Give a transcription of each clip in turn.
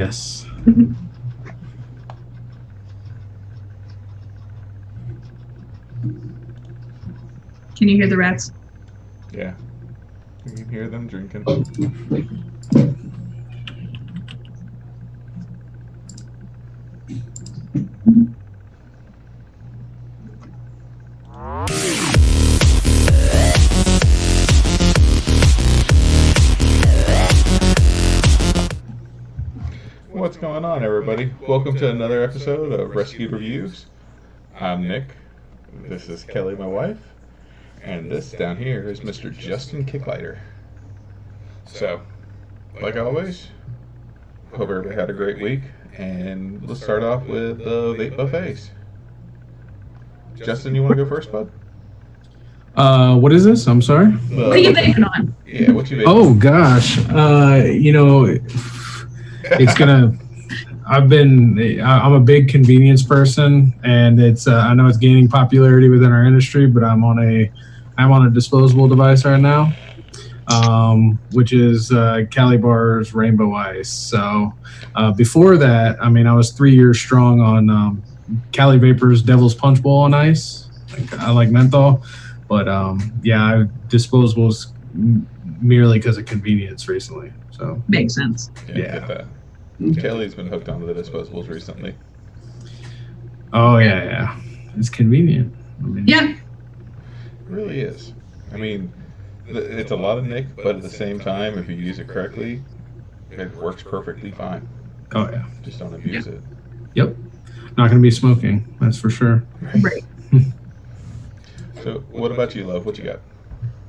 Yes. Can you hear the rats? Yeah. You can hear them drinking. What's going on, everybody? Welcome to another episode of Rescued Reviews. I'm Nick. This is Kelly, my wife. And this down here is Mr. Justin Kicklighter. So, like always, hope everybody had a great week. And let's start off with the vape buffets. Justin, you want to go first, bud? What is this? I'm sorry. What are you vaping on? Yeah, what you vaping? Oh gosh. It's gonna. I'm a big convenience person, and it's. I know it's gaining popularity within our industry, but I'm on a disposable device right now, which is Cali Bar's Rainbow Ice. So before that, I was 3 years strong on Cali Vapor's Devil's Punch Bowl on ice. I like menthol, but disposables merely because of convenience recently. So makes sense. Yeah. Get that. Kelly's been hooked onto the disposables recently. Oh yeah. It's convenient. Yeah. It really is. It's a lot of nick, but at the same time, if you use it correctly, it works perfectly fine. Oh yeah. Just don't abuse it. Yep. Not going to be smoking, that's for sure. Right. So, what about you, love? What you got?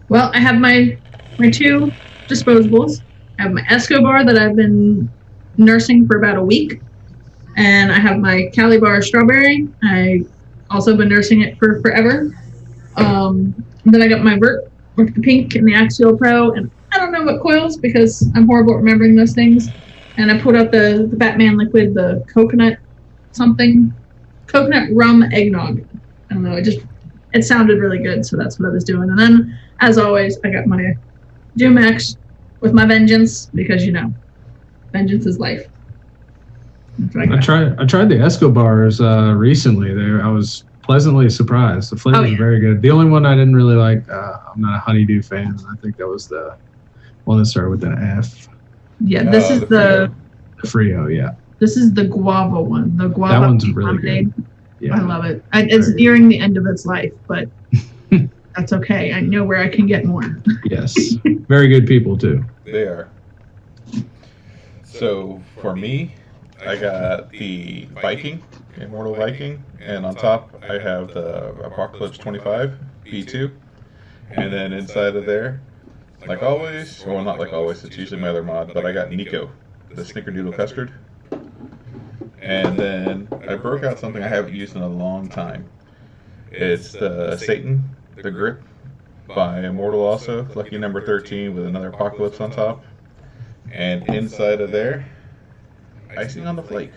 Well, I have my two disposables. I have my Escobar that I've been nursing for about a week, and I have my Cali Bar Strawberry. I also been nursing it for forever. Then I got my Vert with the pink and the Axial Pro, and I don't know what coils because I'm horrible at remembering those things. And I put out the Batman liquid, the coconut rum eggnog. I don't know, it sounded really good, so that's what I was doing. And then, as always, I got my Dumex with my Vengeance, because Vengeance is life. I tried the Escobars recently. I was pleasantly surprised. The flavor is very good. The only one I didn't really like, I'm not a honeydew fan. I think that was the one that started with an F. Yeah, this is the Frio. Yeah. This is the guava one. The guava. That one's really good. Yeah. I love it. It's nearing the end of its life, but that's okay. I know where I can get more. Yes. Very good people, too. They are. So, for me, I got the Viking, Immortal Viking, and on top I have the Apocalypse 25 B2. And then inside of there, like always, well, not like always, it's usually my other mod, but I got Nico, the Snickerdoodle Custard. And then I broke out something I haven't used in a long time. It's the Satan, the Grip, by Immortal also, lucky number 13 with another Apocalypse on top. And inside of there, icing on the flake.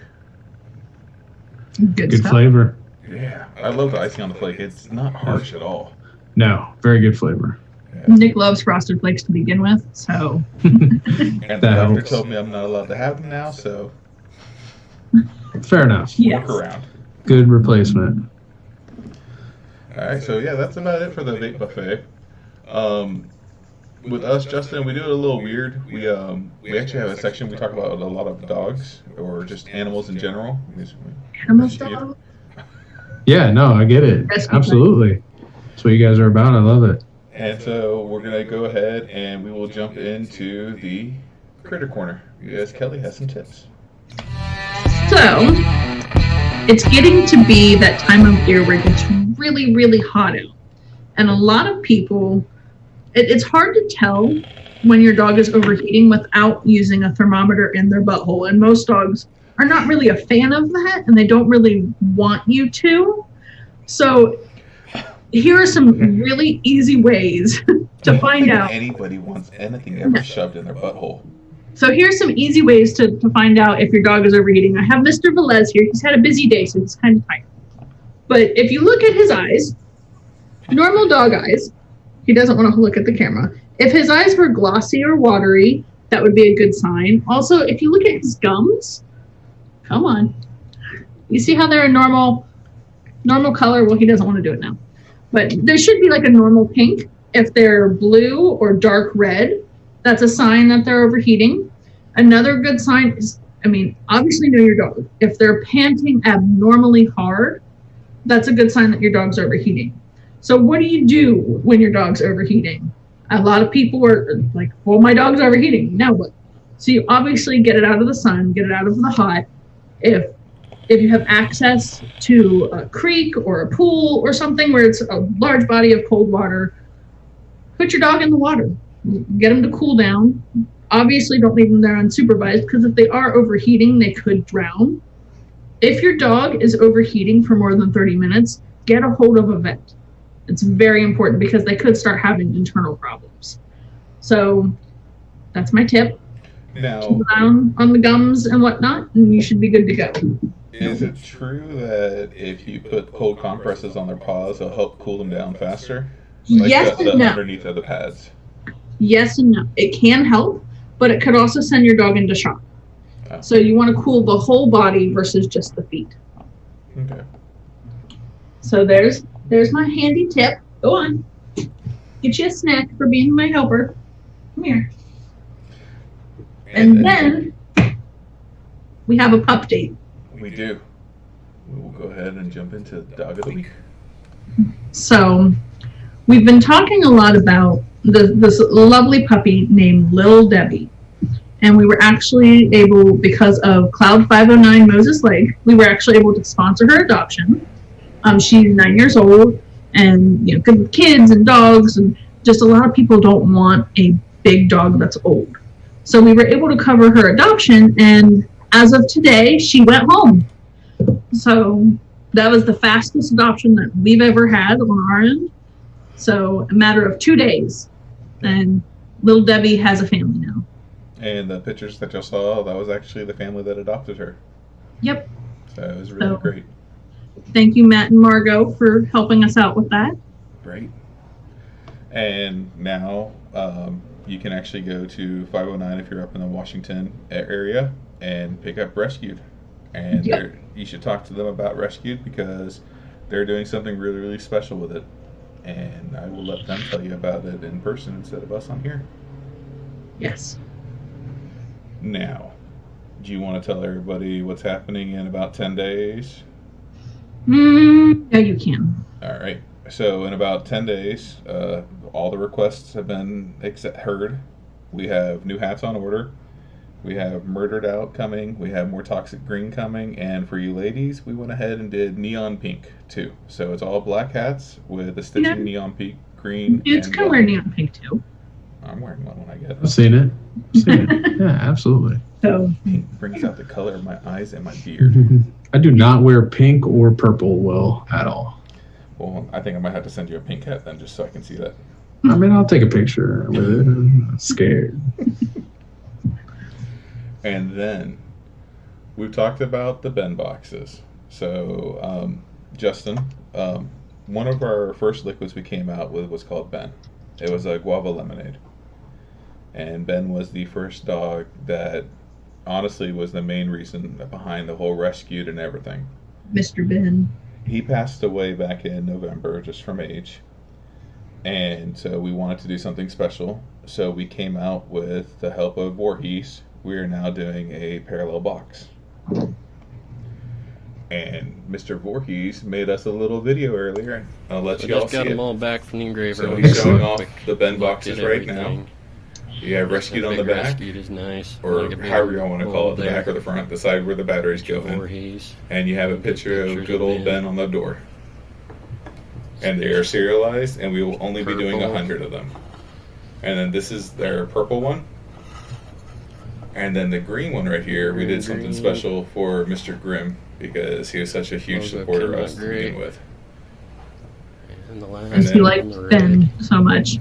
Good stuff. Flavor. Yeah, I love the icing on the flake. It's not harsh at all. No, very good flavor. Yeah. Nick loves Frosted Flakes to begin with, so. And the doctor told me I'm not allowed to have them now, so. Fair enough. Yes. Work around. Good replacement. All right, so yeah, that's about it for the vape buffet. With us, Justin, we do it a little weird. We actually have a section we talk about a lot of dogs or just animals in general. Animals, dogs? Yeah, no, I get it. Absolutely. That's what you guys are about. I love it. And so we're gonna go ahead and we will jump into the Critter Corner. Yes, Kelly has some tips. So, it's getting to be that time of year where it gets really, really hot out. And a lot of people, it's hard to tell when your dog is overheating without using a thermometer in their butthole. And most dogs are not really a fan of that, and they don't really want you to. So, here are some really easy ways to find out. Anybody wants anything ever shoved in their butthole. So here's some easy ways to find out if your dog is overheating. I have Mr. Velez here. He's had a busy day, so he's kind of tired. But if you look at his eyes, normal dog eyes, he doesn't want to look at the camera. If his eyes were glossy or watery, that would be a good sign. Also, if you look at his gums, Come on. You see how they're a normal color? Well, he doesn't want to do it now. But there should be like a normal pink. If they're blue or dark red, that's a sign that they're overheating. Another good sign is, obviously know your dog. If they're panting abnormally hard, that's a good sign that your dog's overheating. So what do you do when your dog's overheating? A lot of people are like, well, my dog's overheating. Now what? So you obviously get it out of the sun, get it out of the hot. If you have access to a creek or a pool or something where it's a large body of cold water, put your dog in the water. Get them to cool down. Obviously, don't leave them there unsupervised, because if they are overheating, they could drown. If your dog is overheating for more than 30 minutes, get a hold of a vet. It's very important because they could start having internal problems. So that's my tip. Now, keep an eye on the gums and whatnot, and you should be good to go. Is it true that if you put cold compresses on their paws, it'll help cool them down faster? Like Yes the and no. underneath of the pads. Yes and no. It can help, but it could also send your dog into shock. Oh. So you want to cool the whole body versus just the feet. Okay. So there's my handy tip. Go on. Get you a snack for being my helper. Come here. And then we have a pup date. We do. We will go ahead and jump into Dog of the Week. So we've been talking a lot about this lovely puppy named Lil Debbie. And we were actually able, because of Cloud 509 Moses Lake, we were actually able to sponsor her adoption. She's 9 years old, and good with kids and dogs, and just a lot of people don't want a big dog that's old. So we were able to cover her adoption, and as of today, she went home. So that was the fastest adoption that we've ever had on our end. So a matter of 2 days, and Little Debbie has a family now. And the pictures that y'all saw, that was actually the family that adopted her. Yep. So it was really great. Thank you, Matt and Margot, for helping us out with that. Great. And now you can actually go to 509 if you're up in the Washington area and pick up Rescued. And you should talk to them about Rescued because they're doing something really, really special with it. And I will let them tell you about it in person instead of us on here. Yes. Now, do you want to tell everybody what's happening in about 10 days? Yeah, you can. All right. So in about 10 days, all the requests have been heard. We have new hats on order. We have Murdered Out coming. We have more Toxic Green coming. And for you ladies, we went ahead and did Neon Pink too. So it's all black hats with the stitching neon pink green. Dudes can wear neon pink too. I'm wearing one when I get it. I've seen it. Yeah, absolutely. So Pink brings out the color of my eyes and my beard. I do not wear pink or purple well at all. Well, I think I might have to send you a pink hat then just so I can see that. I mean, I'll take a picture with it. I'm scared. And then we've talked about the Ben boxes. So, Justin, one of our first liquids we came out with was called Ben. It was a guava lemonade. And Ben was the first dog that honestly was the main reason behind the whole Rescued and everything. Mr. Ben. He passed away back in November just from age. And so we wanted to do something special. So we came out with the help of Voorhees. We are now doing a parallel box. And Mr. Voorhees made us a little video earlier. I'll let you all see it. Just got them all back from the engraver. So he's showing off the Ben boxes right now. You have Rescued on the back. Rescued is nice. Or however you want to call it, the back or the front, the side where the batteries go in. Voorhees. And you have a picture of good old Ben on the door. And they are serialized, and we will only be doing 100 of them. And then this is their purple one. And then the green one right here, we did something special for Mr. Grimm because he was such a huge supporter of us to begin with. And the last Because he liked Ben so much.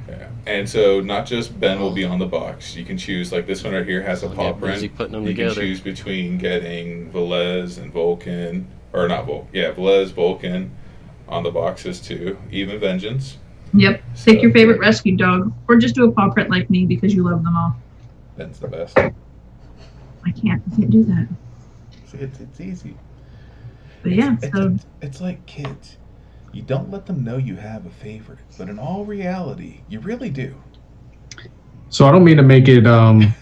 Yeah. And so not just Ben will be on the box. You can choose, like this one right here has a paw print. You can choose between getting Velez and Vulcan, or not Vulcan, Velez, Vulcan on the boxes too. Even Vengeance. Yep. Take your favorite rescue dog, or just do a paw print like me because you love them all. Ben's the best. I can't do that. It's easy. But yeah, It's like kids. You don't let them know you have a favorite, but in all reality, you really do. So I don't mean to make it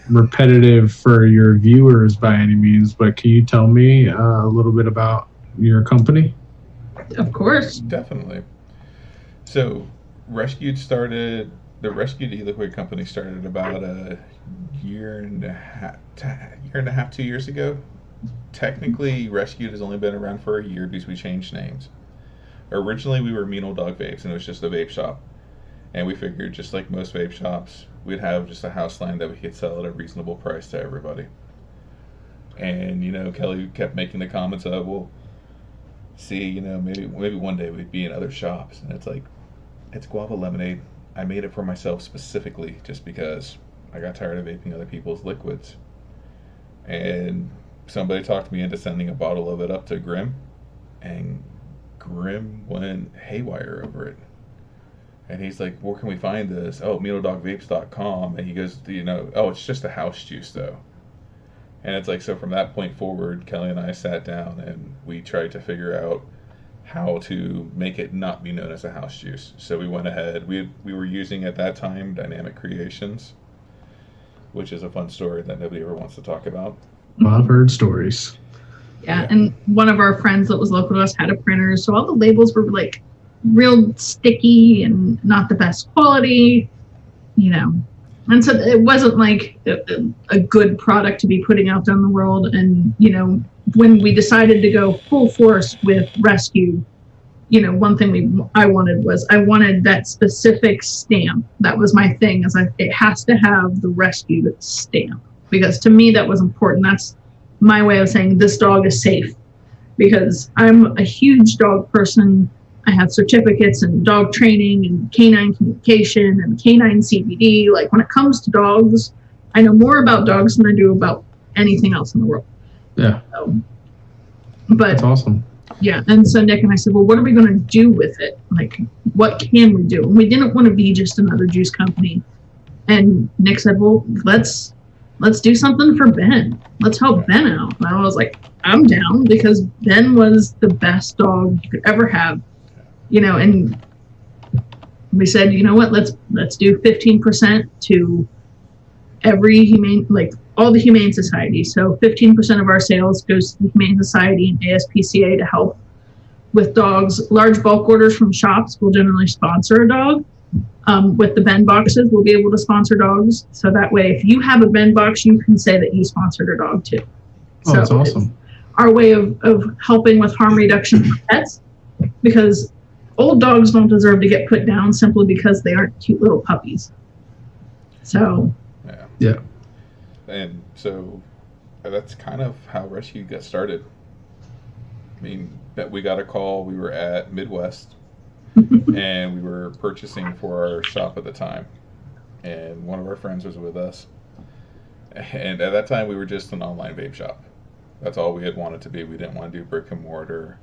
repetitive for your viewers by any means, but can you tell me a little bit about your company? of course. Definitely. So, the Rescued E-Liquid company started about a year and a half, 2 years ago. Technically, Rescued has only been around for a year because we changed names. Originally, we were Mean Old Dog Vapes, and it was just a vape shop. And we figured, just like most vape shops, we'd have just a house line that we could sell at a reasonable price to everybody. And, Kelly kept making the comments of, well, see, maybe one day we'd be in other shops. And it's like, it's guava lemonade. I made it for myself specifically just because I got tired of vaping other people's liquids. And somebody talked me into sending a bottle of it up to Grim, and Grim went haywire over it. And he's like, where can we find this? Oh, meanoldogvapes.com. And he goes, oh, it's just a house juice, though. And it's like, so from that point forward, Kelly and I sat down and we tried to figure out how to make it not be known as a house juice. So we went ahead. We were using at that time Dynamic Creations, which is a fun story that nobody ever wants to talk about. Well, I've heard stories. Yeah, and one of our friends that was local to us had a printer, so all the labels were like real sticky and not the best quality, And so it wasn't like a good product to be putting out there in the world. And, when we decided to go full force with Rescue, one thing I wanted that specific stamp. That was my thing, it has to have the Rescue stamp. Because to me, that was important. That's my way of saying this dog is safe. Because I'm a huge dog person. I have certificates in dog training and canine communication and canine CBD. Like, when it comes to dogs, I know more about dogs than I do about anything else in the world. Yeah. But that's awesome. Yeah. And so Nick and I said, well, what are we going to do with it? Like, what can we do? And we didn't want to be just another juice company. And Nick said, well, let's do something for Ben. Let's help Ben out. And I was like, I'm down, because Ben was the best dog you could ever have. And we said, you know what, let's do 15% to every all the humane societies. So 15% of our sales goes to the Humane Society and ASPCA to help with dogs. Large bulk orders from shops will generally sponsor a dog. With the Ben boxes, we'll be able to sponsor dogs. So that way, if you have a Ben box, you can say that you sponsored a dog too. Oh, that's awesome. Our way of helping with harm reduction for pets, because old dogs don't deserve to get put down simply because they aren't cute little puppies. So. Yeah. And so that's kind of how Rescue got started. I mean, we got a call. We were at Midwest, and we were purchasing for our shop at the time. And one of our friends was with us. And at that time, we were just an online vape shop. That's all we had wanted to be. We didn't want to do brick and mortar.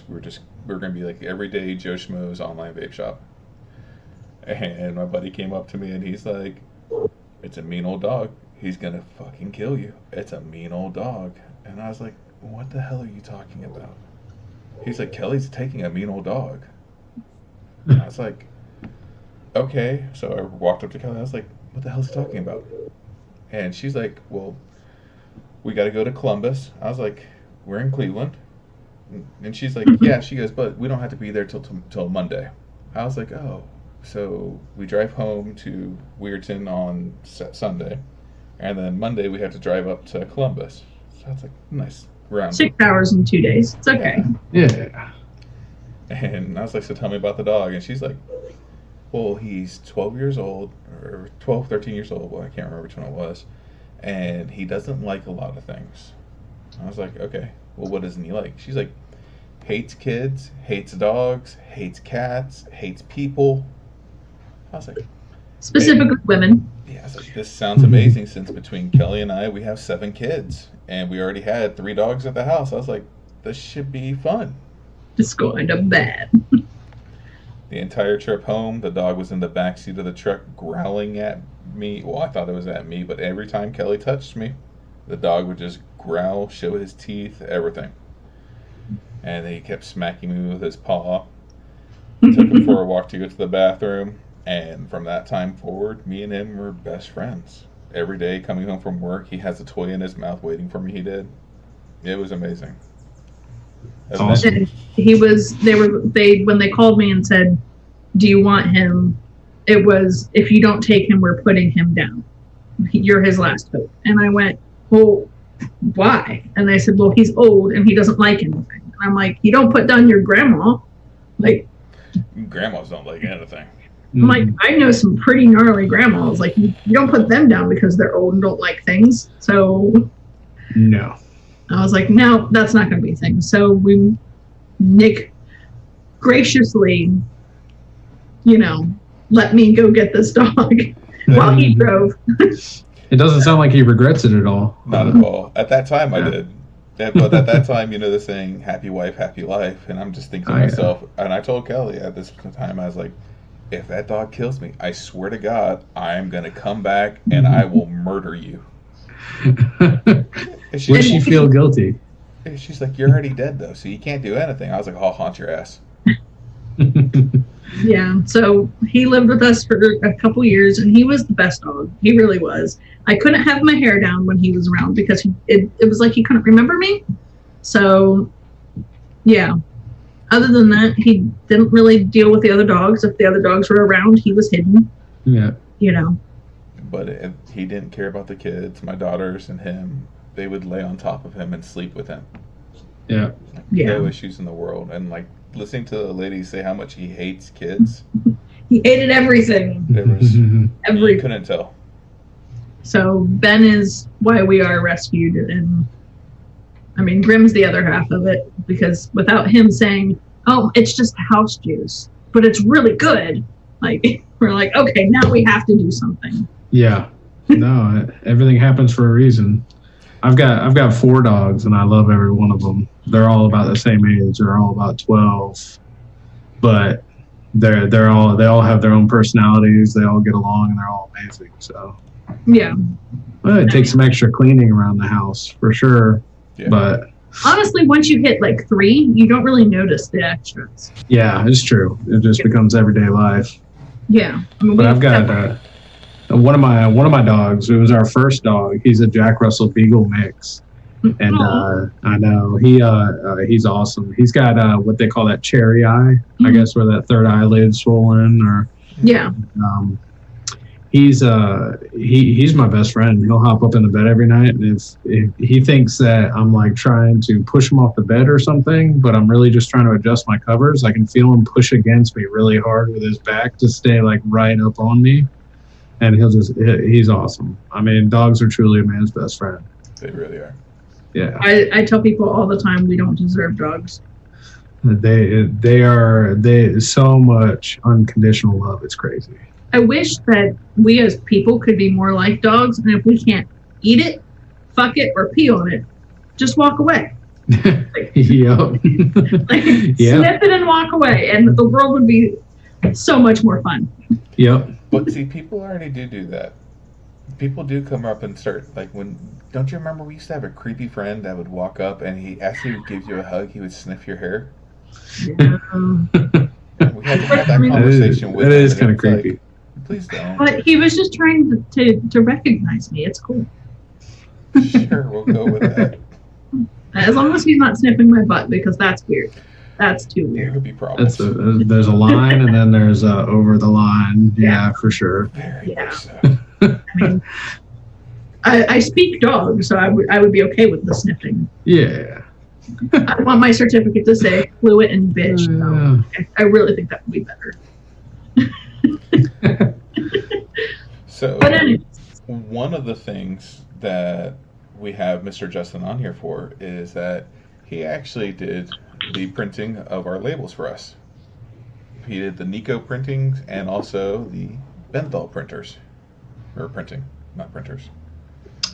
We were going to be like everyday Joe Schmo's online vape shop. And my buddy came up to me and he's like, it's a mean old dog. He's going to fucking kill you. It's a mean old dog. And I was like, what the hell are you talking about? He's like, Kelly's taking a mean old dog. And I was like, okay. So I walked up to Kelly. I was like, what the hell is he talking about? And she's like, well, we got to go to Columbus. I was like, we're in Cleveland. And she's like, yeah. She goes, but we don't have to be there till Monday. I was like, oh. So we drive home to Weirton on Sunday. And then Monday we have to drive up to Columbus. So that's like nice round. 6 hours in 2 days. It's okay. Yeah. And I was like, so tell me about the dog. And she's like, well, he's 12 years old, or 12, 13 years old. Well, I can't remember which one it was. And he doesn't like a lot of things. I was like, okay, well, what doesn't he like? She's like, hates kids, hates dogs, hates cats, hates people. I was like, specifically women. Yeah, I was like, this sounds amazing, since between Kelly and I, we have 7 kids. And we already had 3 dogs at the house. I was like, this should be fun. It's going to bed. The entire trip home, the dog was in the back seat of the truck growling at me. Well, I thought it was at me, but every time Kelly touched me, the dog would just growl, show his teeth, everything. And then he kept smacking me with his paw. Took him for a walk to go to the bathroom. And from that time forward, me and him were best friends. Every day coming home from work, he has a toy in his mouth waiting for me. He did. It was amazing. Awesome. And when they called me and said, do you want him? It was, if you don't take him, we're putting him down. You're his last hope. And I went, well, why? And they said, well, he's old and he doesn't like anything. And I'm like, you don't put down your grandma. Like, grandmas don't like anything. I'm like, I know some pretty gnarly grandmas. Like, you don't put them down because they're old and don't like things. So, no. I was like, no, that's not going to be a thing. So Nick graciously, let me go get this dog while he drove. It doesn't sound like he regrets it at all. Not at all. At that time, I did. Yeah, but at that time, the saying, happy wife, happy life. And I'm just thinking to myself, and I told Kelly at this time, I was like, if that dog kills me, I swear to God, I'm going to come back and I will murder you. Would she feel guilty? She's like, you're already dead, though, so you can't do anything. I was like, I'll haunt your ass. Yeah, so he lived with us for a couple years, and he was the best dog. He really was. I couldn't have my hair down when he was around because it was like he couldn't remember me. So, yeah. Other than that, he didn't really deal with the other dogs. If the other dogs were around, he was hidden. Yeah. But he didn't care about the kids. My daughters and him, they would lay on top of him and sleep with him. Yeah. No issues in the world. And listening to the lady say how much he hates kids. He hated everything. There was everything. You couldn't tell. So Ben is why we are rescued, and Grim's the other half of it, because without him saying, "Oh, it's just house juice, but it's really good," we're like, okay, now we have to do something. Yeah. No, everything happens for a reason. I've got 4 dogs, and I love every one of them. They're all about the same age. They're all about 12, but they all have their own personalities. They all get along, and they're all amazing. So yeah. Well, it takes some extra cleaning around the house for sure. Yeah. But honestly, once you hit 3, you don't really notice the extras. Yeah, it's true. It just becomes everyday life. Yeah. But I've got one of my dogs. It was our first dog. He's a Jack Russell Beagle mix, and I know he's awesome. He's got what they call that cherry eye. I guess where that third eyelid's swollen, or yeah. He's my best friend. He'll hop up in the bed every night, and if he thinks that I'm trying to push him off the bed or something, but I'm really just trying to adjust my covers, I can feel him push against me really hard with his back to stay right up on me, and he's awesome. Dogs are truly a man's best friend. They really are. Yeah. I tell people all the time we don't deserve dogs. They are so much unconditional love. It's crazy. I wish that we as people could be more like dogs, and if we can't eat it, fuck it, or pee on it, just walk away. Yep. Sniff it and walk away, and the world would be so much more fun. Yep. But see, people already do that. People do come up and start, don't you remember we used to have a creepy friend that would walk up and as he would give you a hug, he would sniff your hair? Yeah. We had to have that conversation with him. It is kind of creepy. Please don't. But he was just trying to recognize me. It's cool. Sure, we'll go with that. As long as he's not sniffing my butt, because that's weird. That's too There weird. could be problems. There's a line, and then there's over the line. Yeah, for sure. Very much so. I speak dog, so I would be okay with the sniffing. Yeah. I want my certificate to say fluent and bitch. So I really think that would be better. So, but anyways. One of the things that we have Mr. Justin on here for is that he actually did the printing of our labels for us. He did the Nico printings and also the Benthal printers. Or printing, not printers.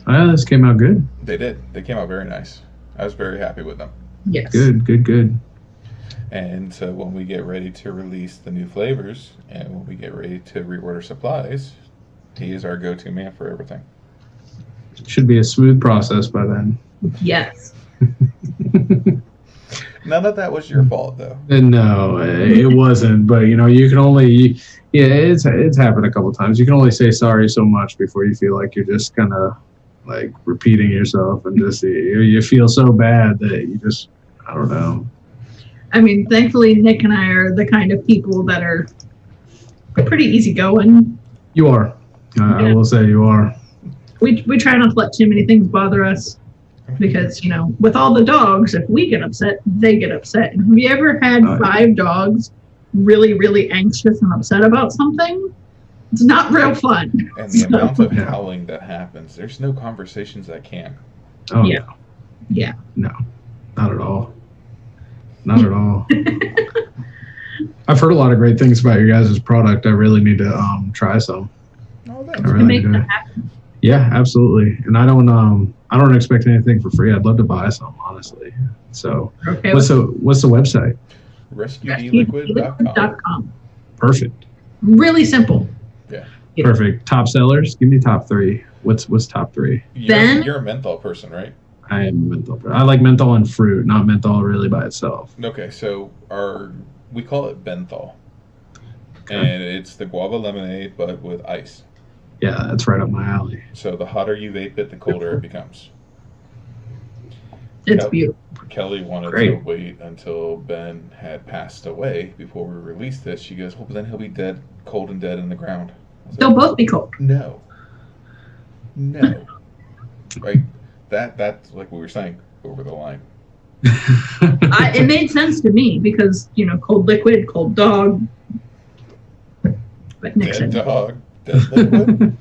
This came out good. They did. They came out very nice. I was very happy with them. Yes. Good. And so when we get ready to release the new flavors and when we get ready to reorder supplies, he is our go-to man for everything. Should be a smooth process by then. Yes. None of that was your fault, though. No, it wasn't. But you can only, yeah, it's happened a couple times. You can only say sorry so much before you feel like you're just kind of like repeating yourself, and just you feel so bad that you just, I don't know. I mean, thankfully, Nick and I are the kind of people that are pretty easygoing. You are. I will say you are. We try not to let too many things bother us. Because, with all the dogs, if we get upset, they get upset. And have you ever had 5 dogs really, really anxious and upset about something? It's not real fun. And the amount of howling that happens, there's no conversations that can. Oh, yeah. Yeah. No, not at all. Not at all. I've heard a lot of great things about your guys' product. I really need to try some. Oh, that's really make that happen. Yeah, absolutely. And I don't expect anything for free. I'd love to buy some, honestly. So, okay, what's the website? RescueDliquid.com. Perfect. Really simple. Yeah. Perfect. Top sellers? Give me top 3. What's top 3? You're a menthol person, right? I am menthol. I like menthol and fruit, not menthol really by itself. Okay, so we call it benthol. Okay. And it's the guava lemonade, but with ice. Yeah, that's right up my alley. So the hotter you vape it, the colder it becomes. It's beautiful. Kelly wanted to wait until Ben had passed away before we released this. She goes, well, then he'll be dead, cold and dead in the ground. They'll both be cold. No. Right? That's like we were saying, over the line. It made sense to me because, cold liquid, cold dog. But Nick said dog. Dead liquid.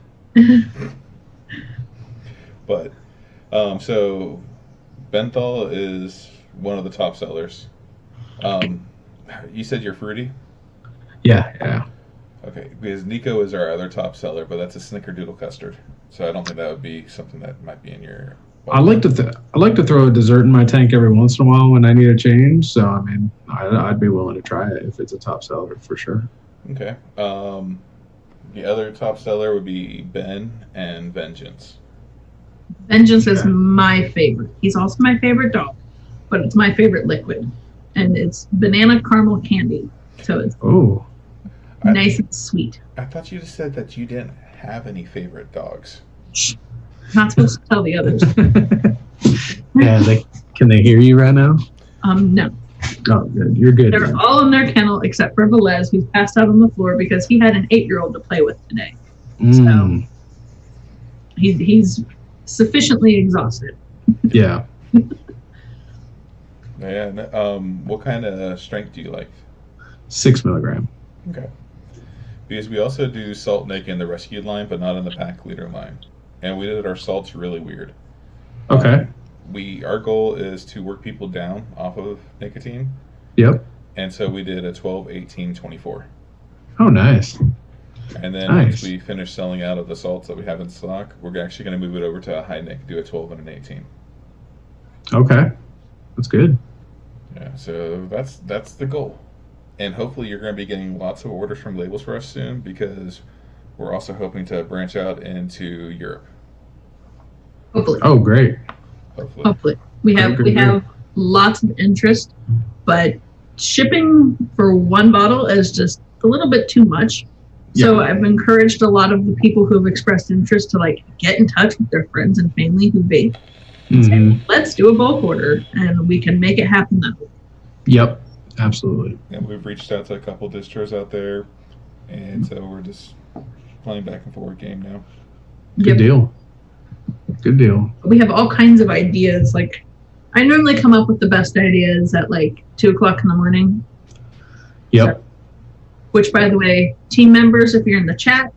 But so benthol is one of the top sellers. You said you're fruity? Yeah. Okay, because Nico is our other top seller, but that's a snickerdoodle custard. So I don't think that would be something that might be in your. I like to throw a dessert in my tank every once in a while when I need a change. So I mean, I'd be willing to try it if it's a top seller for sure. Okay. The other top seller would be Ben and Vengeance. Vengeance is my favorite. He's also my favorite dog, but it's my favorite liquid, and it's banana caramel candy. So it's nice and sweet. I thought you just said that you didn't have any favorite dogs. Not supposed to tell the others. Yeah, can they hear you right now? No. Oh, good. You're good. They're all in their kennel except for Velez, who's passed out on the floor because he had an 8-year-old to play with today. So he's sufficiently exhausted. Yeah. What kind of strength do you like? 6 milligram. Okay. Because we also do Salt Nick in the rescued line, but not in the pack leader line. And we did our salts really weird. Okay. Our goal is to work people down off of nicotine. Yep. And so we did a 12, 18, 24. Oh, nice. And then once we finish selling out of the salts that we have in stock, we're actually going to move it over to a high nic, do a 12 and an 18. Okay. That's good. Yeah, so that's the goal. And hopefully you're going to be getting lots of orders from labels for us soon because we're also hoping to branch out into Europe. Hopefully. Oh, great. Hopefully. We have lots of interest, but shipping for one bottle is just a little bit too much. Yeah. So I've encouraged a lot of the people who have expressed interest to get in touch with their friends and family who vape. Say, let's do a bulk order and we can make it happen that way. Yep, absolutely. And we've reached out to a couple distros out there, and so we're just playing back and forth game now. Good deal. Good deal. We have all kinds of ideas. I normally come up with the best ideas at 2 o'clock in the morning. Yep. So, which, by the way, team members, if you're in the chat,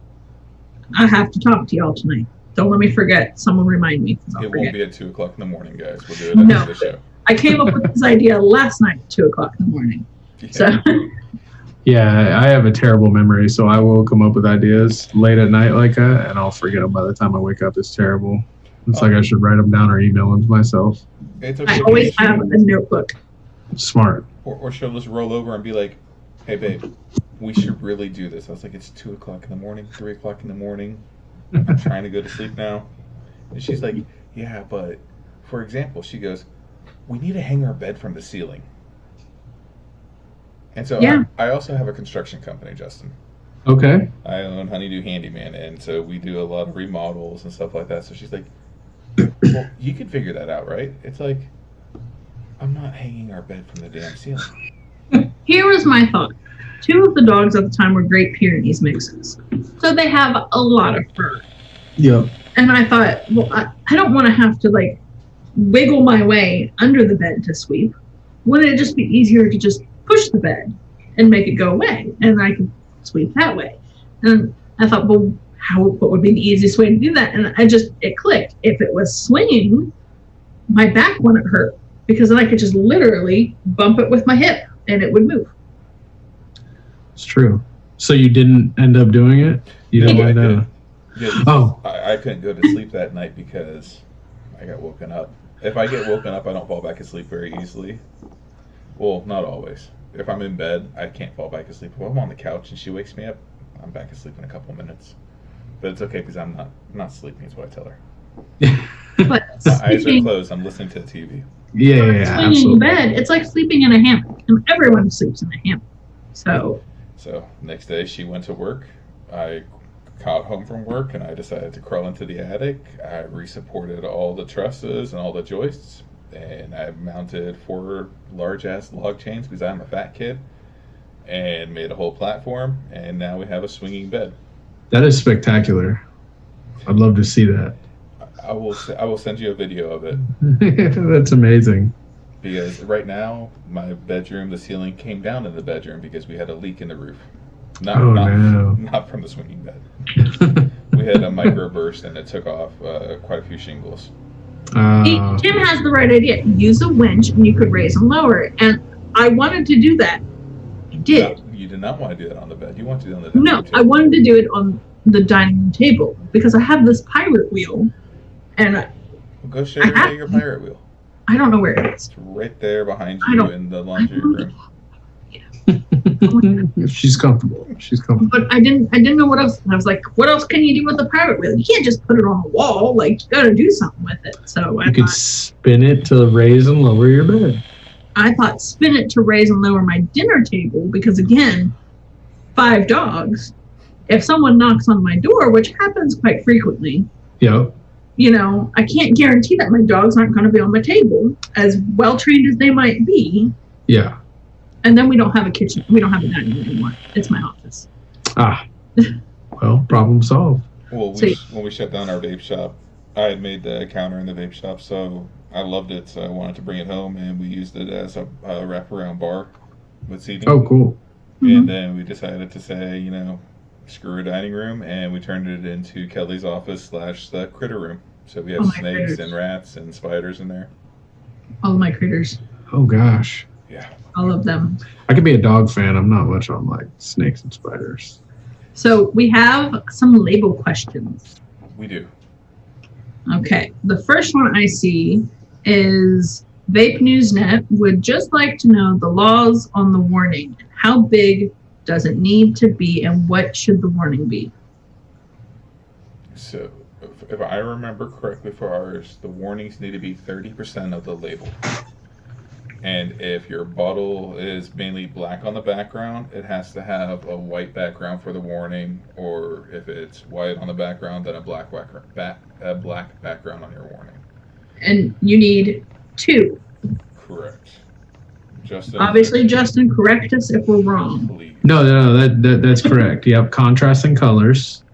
I have to talk to y'all tonight. Don't let me forget. Someone remind me. It won't be at 2 o'clock in the morning, guys. We'll do it after the show. I came up with this idea last night at 2 o'clock in the morning. Yeah. So. Yeah, I have a terrible memory, so I will come up with ideas late at night like that, and I'll forget them by the time I wake up. It's terrible. It's like I should write them down or email them to myself. It's okay. I always have a notebook. Smart. Or she'll just roll over and be like, hey, babe, we should really do this. I was like, it's 2 o'clock in the morning, 3 o'clock in the morning. I'm trying to go to sleep now. And she's like, yeah, but for example, she goes, "We need to hang our bed from the ceiling." And so Yeah. I also have a construction company, Justin. Okay. I own Honeydew Handyman, and so we do a lot of remodels and stuff like that. So she's like, "Well, you can figure that out, right?" It's like, I'm not hanging our bed from the damn ceiling. Here was my thought. 2 of the dogs at the time were Great Pyrenees mixes. So they have a lot of fur. Yep. And I thought, well, I don't want to have to like wiggle my way under the bed to sweep. Wouldn't it just be easier to just push the bed and make it go away? And I could sweep that way. And I thought, well, what would be the easiest way to do that? And it clicked. If it was swinging, my back wouldn't hurt because then I could just literally bump it with my hip and it would move. It's true. So you didn't end up doing it? You don't I want to. did. Yeah, Oh. I couldn't go to sleep that night because I got woken up. If I get woken up, I don't fall back asleep very easily. Well, not always. If I'm in bed, I can't fall back asleep. If I'm on the couch and she wakes me up, I'm back asleep in a couple minutes. But it's okay because I'm not sleeping, is what I tell her. But My eyes are sleeping, closed. I'm listening to the TV. Yeah, swinging in absolutely. bed, it's like sleeping in a hammock. And everyone sleeps in a hammock. So So next day she went to work. I got home from work and I decided to crawl into the attic. I resupported all the trusses and all the joists, and I mounted 4 large ass log chains because I'm a fat kid, and made a whole platform, and now we have a swinging bed. That is spectacular. I'd love to see that. I will send you a video of it, That's amazing. because right now my bedroom, the ceiling came down in the bedroom because we had a leak in the roof. Not not from the swinging bed. We had a microburst and it took off quite a few shingles. Tim has the right idea. Use a winch and you could raise and lower it. And I wanted to do that. I did. No, you did not want to do that on the bed. You want to do it on the dining No, room I table. wanted to do it on the dining room table because I have this pirate wheel and I Go show everybody your pirate wheel. don't know where it is. It's right there behind I you don't- in the laundry room. She's comfortable. She's comfortable. But I didn't know what else. I was like, what else can you do with the pirate wheel? You can't just put it on the wall. Like, you gotta do something with it. So You could spin it to raise and lower your bed. I thought spin it to raise and lower my dinner table because again, 5 dogs. If someone knocks on my door, which happens quite frequently, Yep. you know, I can't guarantee that my dogs aren't going to be on my table, as well trained as they might be. Yeah. And then we don't have a kitchen. We don't have a dining room anymore. It's my office. Ah. Well, problem solved. Well, when we shut down our vape shop, I had made the counter in the vape shop, so I loved it. So I wanted to bring it home, and we used it as a wraparound bar with seating. Oh, cool. And then we decided to say, you know, screw a dining room, and we turned it into Kelly's office / the critter room. So we have Oh, my snakes critters. and rats and spiders in there. All of my critters. Oh, gosh. Yeah. All of them. I could be a dog fan. I'm not much on, like, snakes and spiders. So we have some label questions. We do. Okay. The first one I see is Vape Newsnet would just like to know the laws on the warning. How big does it need to be, and what should the warning be? So, if I remember correctly for ours, the warnings need to be 30% of the label. And if your bottle is mainly black on the background, it has to have a white background for the warning, or if it's white on the background, then a black background on your warning. And you need 2. Correct. Justin, Obviously, Justin, correct us if we're wrong. please. No, that's correct. Yep, contrasting colors,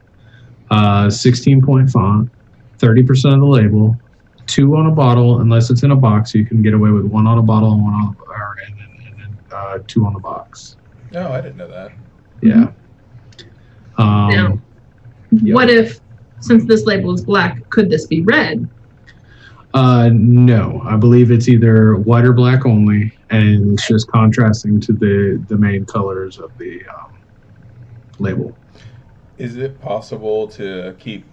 16-point font, 30% of the label, 2 on a bottle, unless it's in a box. You can get away with 1 on a bottle and 1 on, and then 2 on the box. No, I didn't know that. Yeah. Now, Yep. what if, since this label is black, could this be red? No, I believe it's either white or black only, and it's just contrasting to the main colors of the label. Is it possible to keep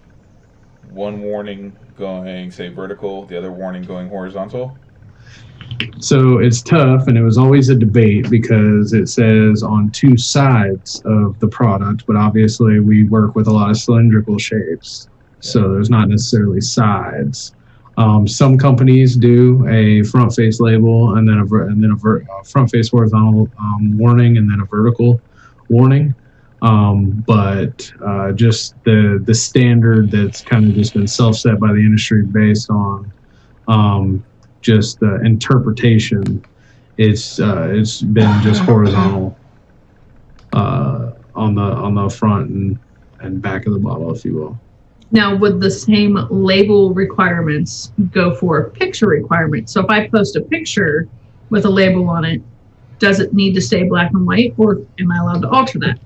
one warning going, say, vertical, the other warning going horizontal? So it's tough, and it was always a debate because it says on 2 sides of the product, but obviously we work with a lot of cylindrical shapes, so there's not necessarily sides. Some companies do a front face label and then a front face horizontal warning and then a vertical warning. But just the standard that's kind of just been self-set by the industry based on just interpretation. It's been just horizontal on the front and back of the bottle, if you will. Now, would the same label requirements go for picture requirements? So if I post a picture with a label on it, does it need to stay black and white, or am I allowed to alter that?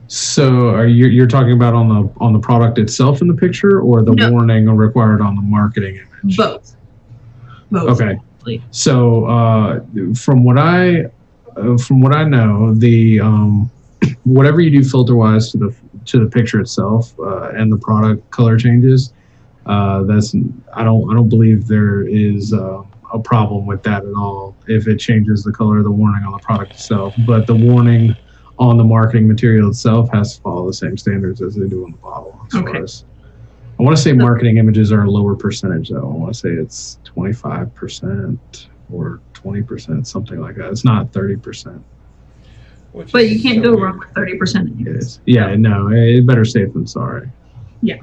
So you're talking about on the product itself in the picture, or the warning required on the marketing image? Both. Okay. So from what I know, the whatever you do filter wise to the picture itself and the product color changes, I don't believe there is a problem with that at all if it changes the color of the warning on the product itself. But the warning on the marketing material itself has to follow the same standards as they do on the bottle. As far as, I want to say marketing images are a lower percentage though. I want to say it's 25% or 20%, something like that. It's not 30%. But you can't go wrong with 30% images. Yeah, no, it's better safe than sorry. Yeah.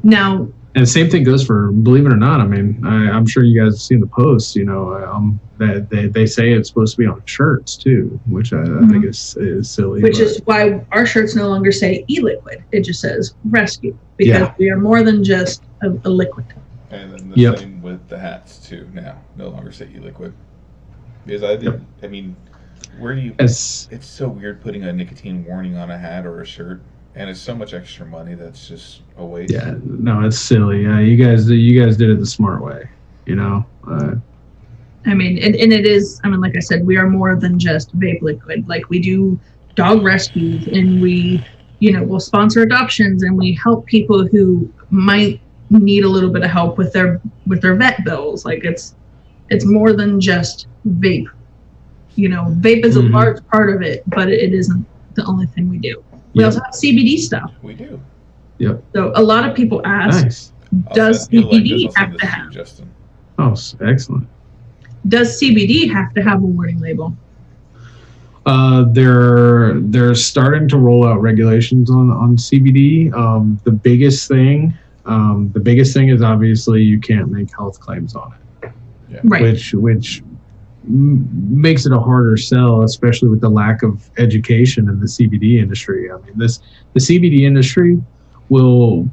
Now, and the same thing goes for, believe it or not, I mean, I'm sure you guys have seen the posts, that they say it's supposed to be on shirts too, which I think is silly. Which is why our shirts no longer say e-liquid. It just says rescue, because we are more than just a liquid. And then the same with the hats too now. No longer say e-liquid. Because I mean, where do you... It's so weird putting a nicotine warning on a hat or a shirt. And it's so much extra money that's just a waste. Yeah, no, it's silly. You guys did it the smart way, I mean, and it is, I mean, like I said, we are more than just vape liquid. Like, we do dog rescues, and we, we'll sponsor adoptions, and we help people who might need a little bit of help with their vet bills. Like, it's more than just vape. Vape is a large part of it, but it isn't the only thing we do. We also have CBD stuff. We do. Yep. So a lot of people ask, does CBD have to have? Justin. Oh, excellent. Does CBD have to have a warning label? They're starting to roll out regulations on CBD. The biggest thing is obviously you can't make health claims on it. Yeah. Right. Which makes it a harder sell, especially with the lack of education in the CBD industry. I mean, the CBD industry will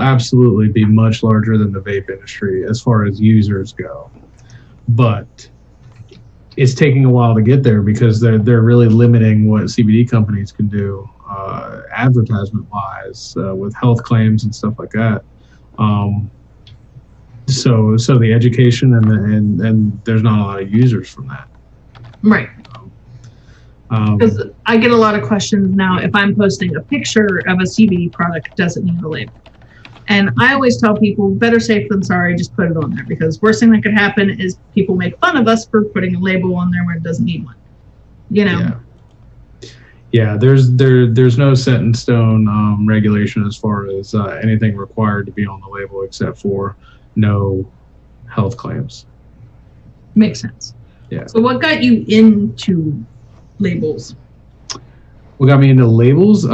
absolutely be much larger than the vape industry as far as users go, but it's taking a while to get there because they're really limiting what CBD companies can do advertisement wise with health claims and stuff like that. So the education and there's not a lot of users from that. Right. Because I get a lot of questions now. If I'm posting a picture of a CBD product, does it need a label? And I always tell people, better safe than sorry, just put it on there. Because worst thing that could happen is people make fun of us for putting a label on there when it doesn't need one. Yeah, there's no set in stone regulation as far as anything required to be on the label except for no health claims. Makes sense. Yeah. So what got you into labels? What got me into labels?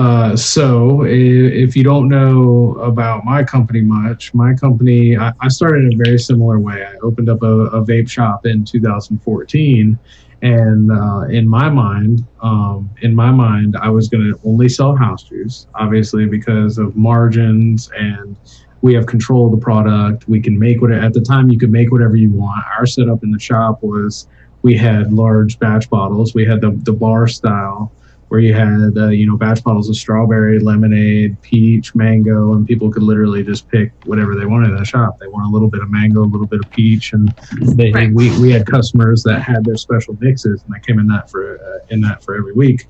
So if you don't know about my company much, I started in a very similar way. I opened up a vape shop in 2014. And in my mind, I was going to only sell house juice, obviously because of margins, and we have control of the product. We can make whatever. At the time, you could make whatever you want. Our setup in the shop was we had large batch bottles. We had the bar style where you had batch bottles of strawberry, lemonade, peach, mango, and people could literally just pick whatever they wanted in the shop. They want a little bit of mango, a little bit of peach, and we had customers that had their special mixes, and they came in that for every week.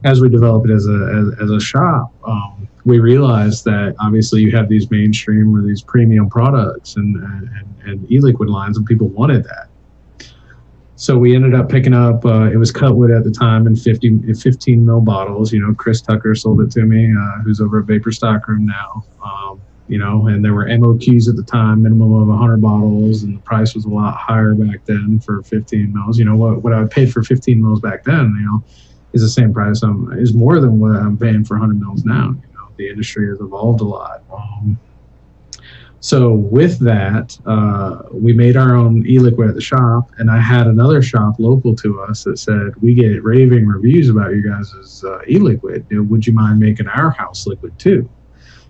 As we developed it as a shop, we realized that obviously you have these mainstream or these premium products and e-liquid lines, and people wanted that. So we ended up picking up, it was Cutwood at the time in 15 ml bottles. Chris Tucker sold it to me, who's over at Vapor Stockroom now. and there were MOQs at the time, minimum of 100 bottles, and the price was a lot higher back then for 15 mils. What I paid for 15 mils back then, is the same price. Is more than what I'm paying for 100 mils now. The industry has evolved a lot. So with that, we made our own e-liquid at the shop, and I had another shop local to us that said, we get raving reviews about you guys' e-liquid. Would you mind making our house liquid too?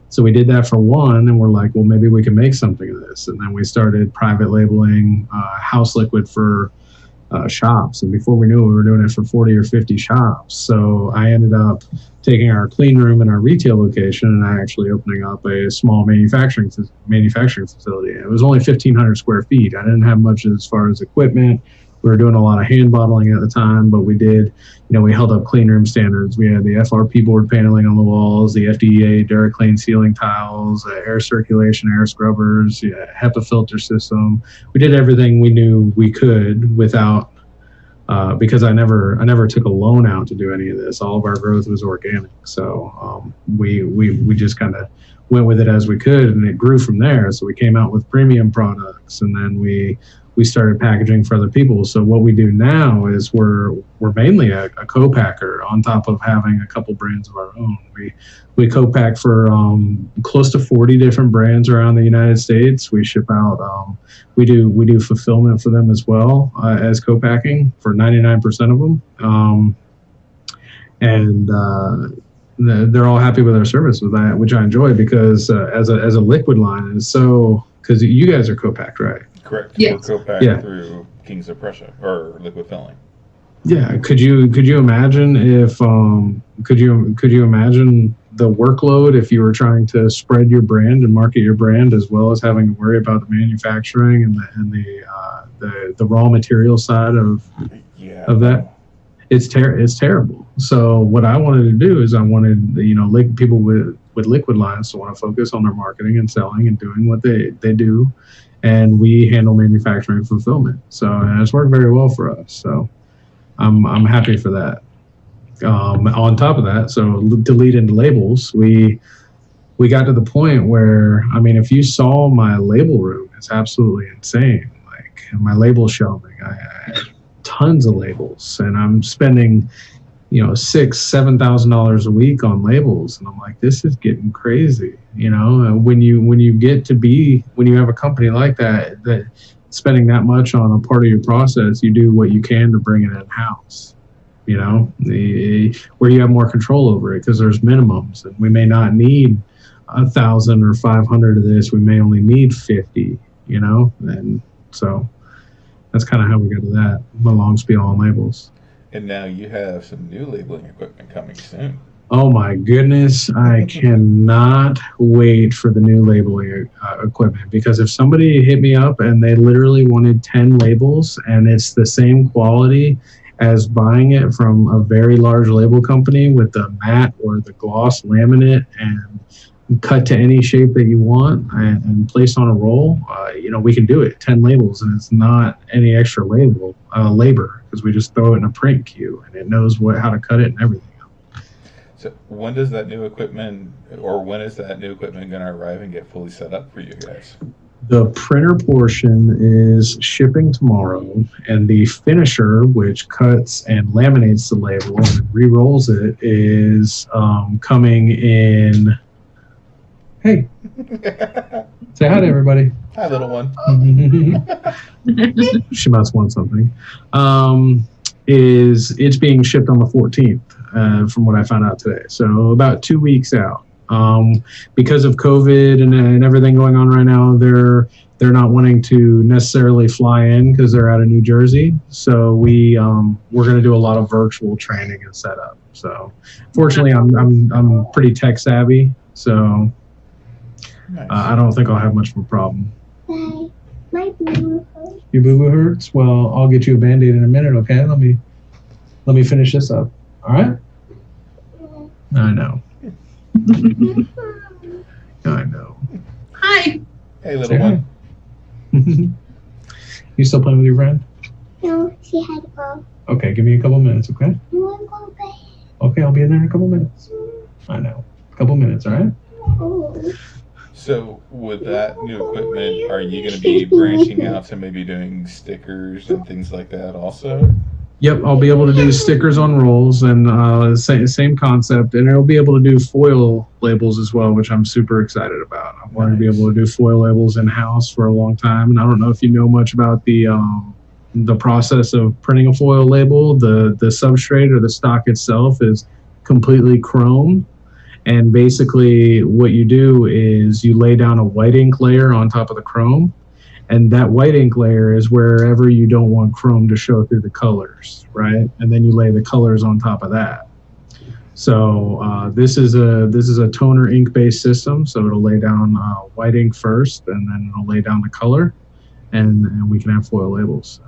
So we did that for one, and we're like, well, maybe we can make something of this. And then we started private labeling house liquid for shops. And before we knew it, we were doing it for 40 or 50 shops. So I ended up taking our clean room in our retail location and actually opening up a small manufacturing facility. It was only 1,500 square feet. I didn't have much as far as equipment. We were doing a lot of hand bottling at the time, but we did, we held up clean room standards. We had the FRP board paneling on the walls, the FDA DuraClean ceiling tiles, air circulation, air scrubbers, HEPA filter system. We did everything we knew we could without, because I never took a loan out to do any of this. All of our growth was organic. So we just kind of went with it as we could, and it grew from there. So we came out with premium products, and then we started packaging for other people. So what we do now is we're mainly a co-packer on top of having a couple brands of our own. We co-pack for close to 40 different brands around the United States. We ship out, we do fulfillment for them as well as co-packing for 99% of them. They're all happy with our service with that, which I enjoy because as a liquid line is so, because you guys are co-packed, right? Correct. Yes. We'll go back through Kings of Prussia or liquid filling. Yeah. Could you imagine if could you imagine the workload if you were trying to spread your brand and market your brand as well as having to worry about the manufacturing and the raw material side of that? It's terrible. So what I wanted to do is I wanted people with liquid lines to want to focus on their marketing and selling and doing what they do. And we handle manufacturing and fulfillment. So and it's worked very well for us. So I'm happy for that. On top of that, so to lead into labels, we got to the point where, if you saw my label room, it's absolutely insane. Like my label shelving, I had tons of labels, and I'm spending $6,000-7,000 a week on labels, and I'm like, this is getting crazy. When you have a company like that spending that much on a part of your process, you do what you can to bring it in house. Where you have more control over it because there's minimums, and we may not need 1,000 or 500 of this. We may only need 50. And so that's kind of how we got to that. My long spiel on labels. And now you have some new labeling equipment coming soon. Oh my goodness, I cannot wait for the new labeling equipment, because if somebody hit me up and they literally wanted 10 labels and it's the same quality as buying it from a very large label company with the matte or the gloss laminate and cut to any shape that you want and placed on a roll, we can do it. 10 labels, and it's not any extra labor, because we just throw it in a print queue and it knows how to cut it and everything. So when is that new equipment going to arrive and get fully set up for you guys? The printer portion is shipping tomorrow, and the finisher, which cuts and laminates the label and re-rolls it, is coming in. Hey, say hi to everybody. Hi, little one. She must want something. It's being shipped on the 14th, from what I found out today. So about 2 weeks out. Because of COVID and everything going on right now, they're not wanting to necessarily fly in because they're out of New Jersey. So we're going to do a lot of virtual training and setup. So fortunately, I'm pretty tech savvy. So. Nice. I don't think I'll have much of a problem. My boo-boo hurts. Your boo-boo hurts? Well, I'll get you a Band-Aid in a minute, okay? Let me finish this up. All right? I know. I know. Hi. Hey, little one. You still playing with your friend? No, she had to go. Okay, give me a couple minutes, okay? I want to go to bed. Okay, I'll be in there in a couple minutes. I know. A couple minutes, all right? Oh. So with that new equipment, are you going to be branching out to maybe doing stickers and things like that also? Yep, I'll be able to do stickers on rolls and same concept, and it'll be able to do foil labels as well, which I'm super excited about. I wanted to be able to do foil labels in house for a long time, and I don't know if you know much about the process of printing a foil label. The substrate or the stock itself is completely chrome, and basically what you do is you lay down a white ink layer on top of the chrome. And that white ink layer is wherever you don't want chrome to show through the colors, right? And then you lay the colors on top of that. So this is a toner ink based system. So it'll lay down white ink first, and then it'll lay down the color, and we can have foil labels.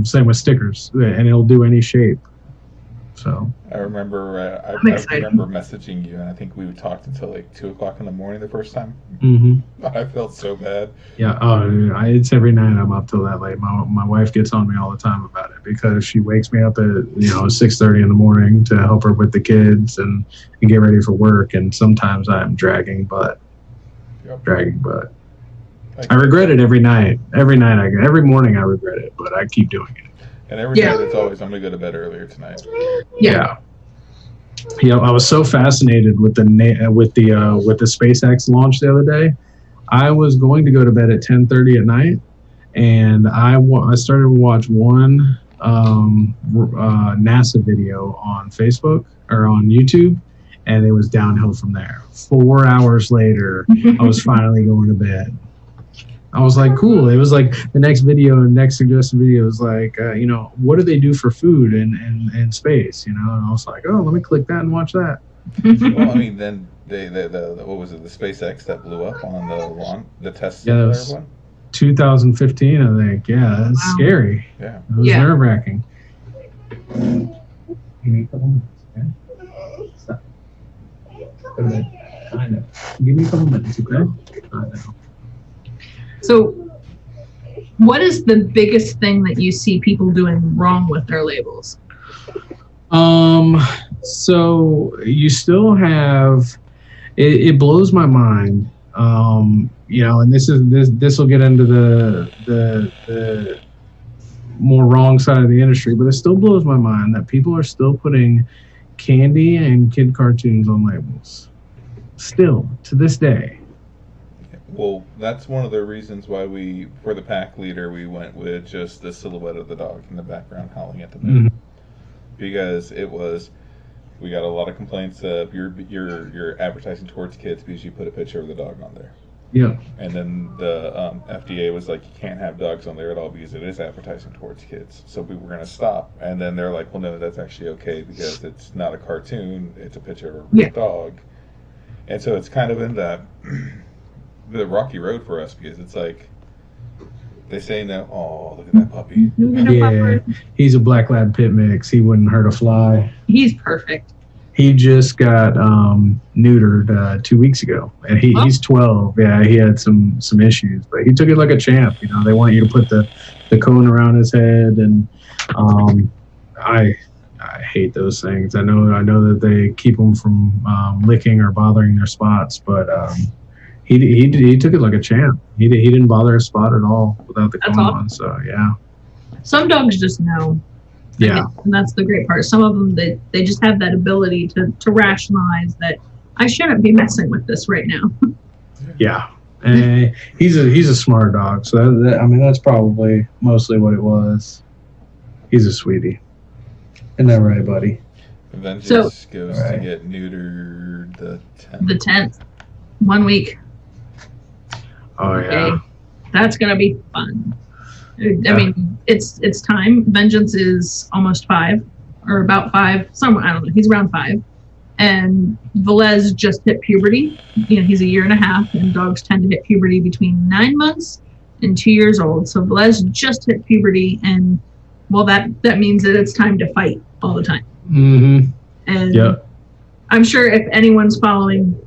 Same with stickers, and it'll do any shape. So I remember I remember messaging you, and I think we talked until like 2 o'clock in the morning the first time. Mm-hmm. I felt so bad. Yeah, it's every night I'm up till that late. My wife gets on me all the time about it because she wakes me up at 6:30 in the morning to help her with the kids and get ready for work, and sometimes I'm dragging butt. I regret it every night. Every morning I regret it, but I keep doing it. And every night it's always, I'm going to go to bed earlier tonight. Yeah. I was so fascinated with the SpaceX launch the other day. I was going to go to bed at 10:30 at night, and I started to watch one NASA video on Facebook or on YouTube, and it was downhill from there. 4 hours later, I was finally going to bed. I was like, cool. It was like the next suggested video was like, what do they do for food in space? And I was like, oh, let me click that and watch that. Well, I mean, then what was it? The SpaceX that blew up on the test one? 2015, I think. Yeah, that's scary. Yeah. It was nerve-wracking. Give me a couple minutes, okay? Stop. Give me a couple minutes, okay? I know. So what is the biggest thing that you see people doing wrong with their labels? So you still have, it blows my mind, and this will get into the more wrong side of the industry, but it still blows my mind that people are still putting candy and kid cartoons on labels. Still, to this day. Well, that's one of the reasons why for the pack leader, we went with just the silhouette of the dog in the background howling at the moon. Mm-hmm. Because we got a lot of complaints of you're advertising towards kids because you put a picture of the dog on there. Yeah. And then the FDA was like, you can't have dogs on there at all because it is advertising towards kids. So we were going to stop. And then they're like, well, no, that's actually okay because it's not a cartoon. It's a picture of a real dog. And so it's kind of in the rocky road for us because it's like they say now, oh, look at that puppy. Yeah, he's a black lab pit mix. He wouldn't hurt a fly. He's perfect. He just got neutered 2 weeks ago, and he's 12. Yeah, he had some issues, but he took it like a champ. They want you to put the cone around his head, and I hate those things. I know that they keep them from licking or bothering their spots, but he took it like a champ. He didn't bother a spot at all without the cone on. So yeah. Some dogs just know. Yeah. And that's the great part. Some of them they just have that ability to rationalize that I shouldn't be messing with this right now. Yeah. And he's a smart dog. So that's probably mostly what it was. He's a sweetie. Isn't that right, buddy? Vengeance goes to get neutered the 10th. The 10th. 1 week. Oh yeah. Okay. That's gonna be fun. I mean, it's time. Vengeance is almost 5, or about 5. Somewhere, I don't know. He's around 5, and Velez just hit puberty. He's a year and a half, and dogs tend to hit puberty between 9 months and 2 years old. So Velez just hit puberty, and well, that means that it's time to fight all the time. Mm-hmm. And I'm sure if anyone's following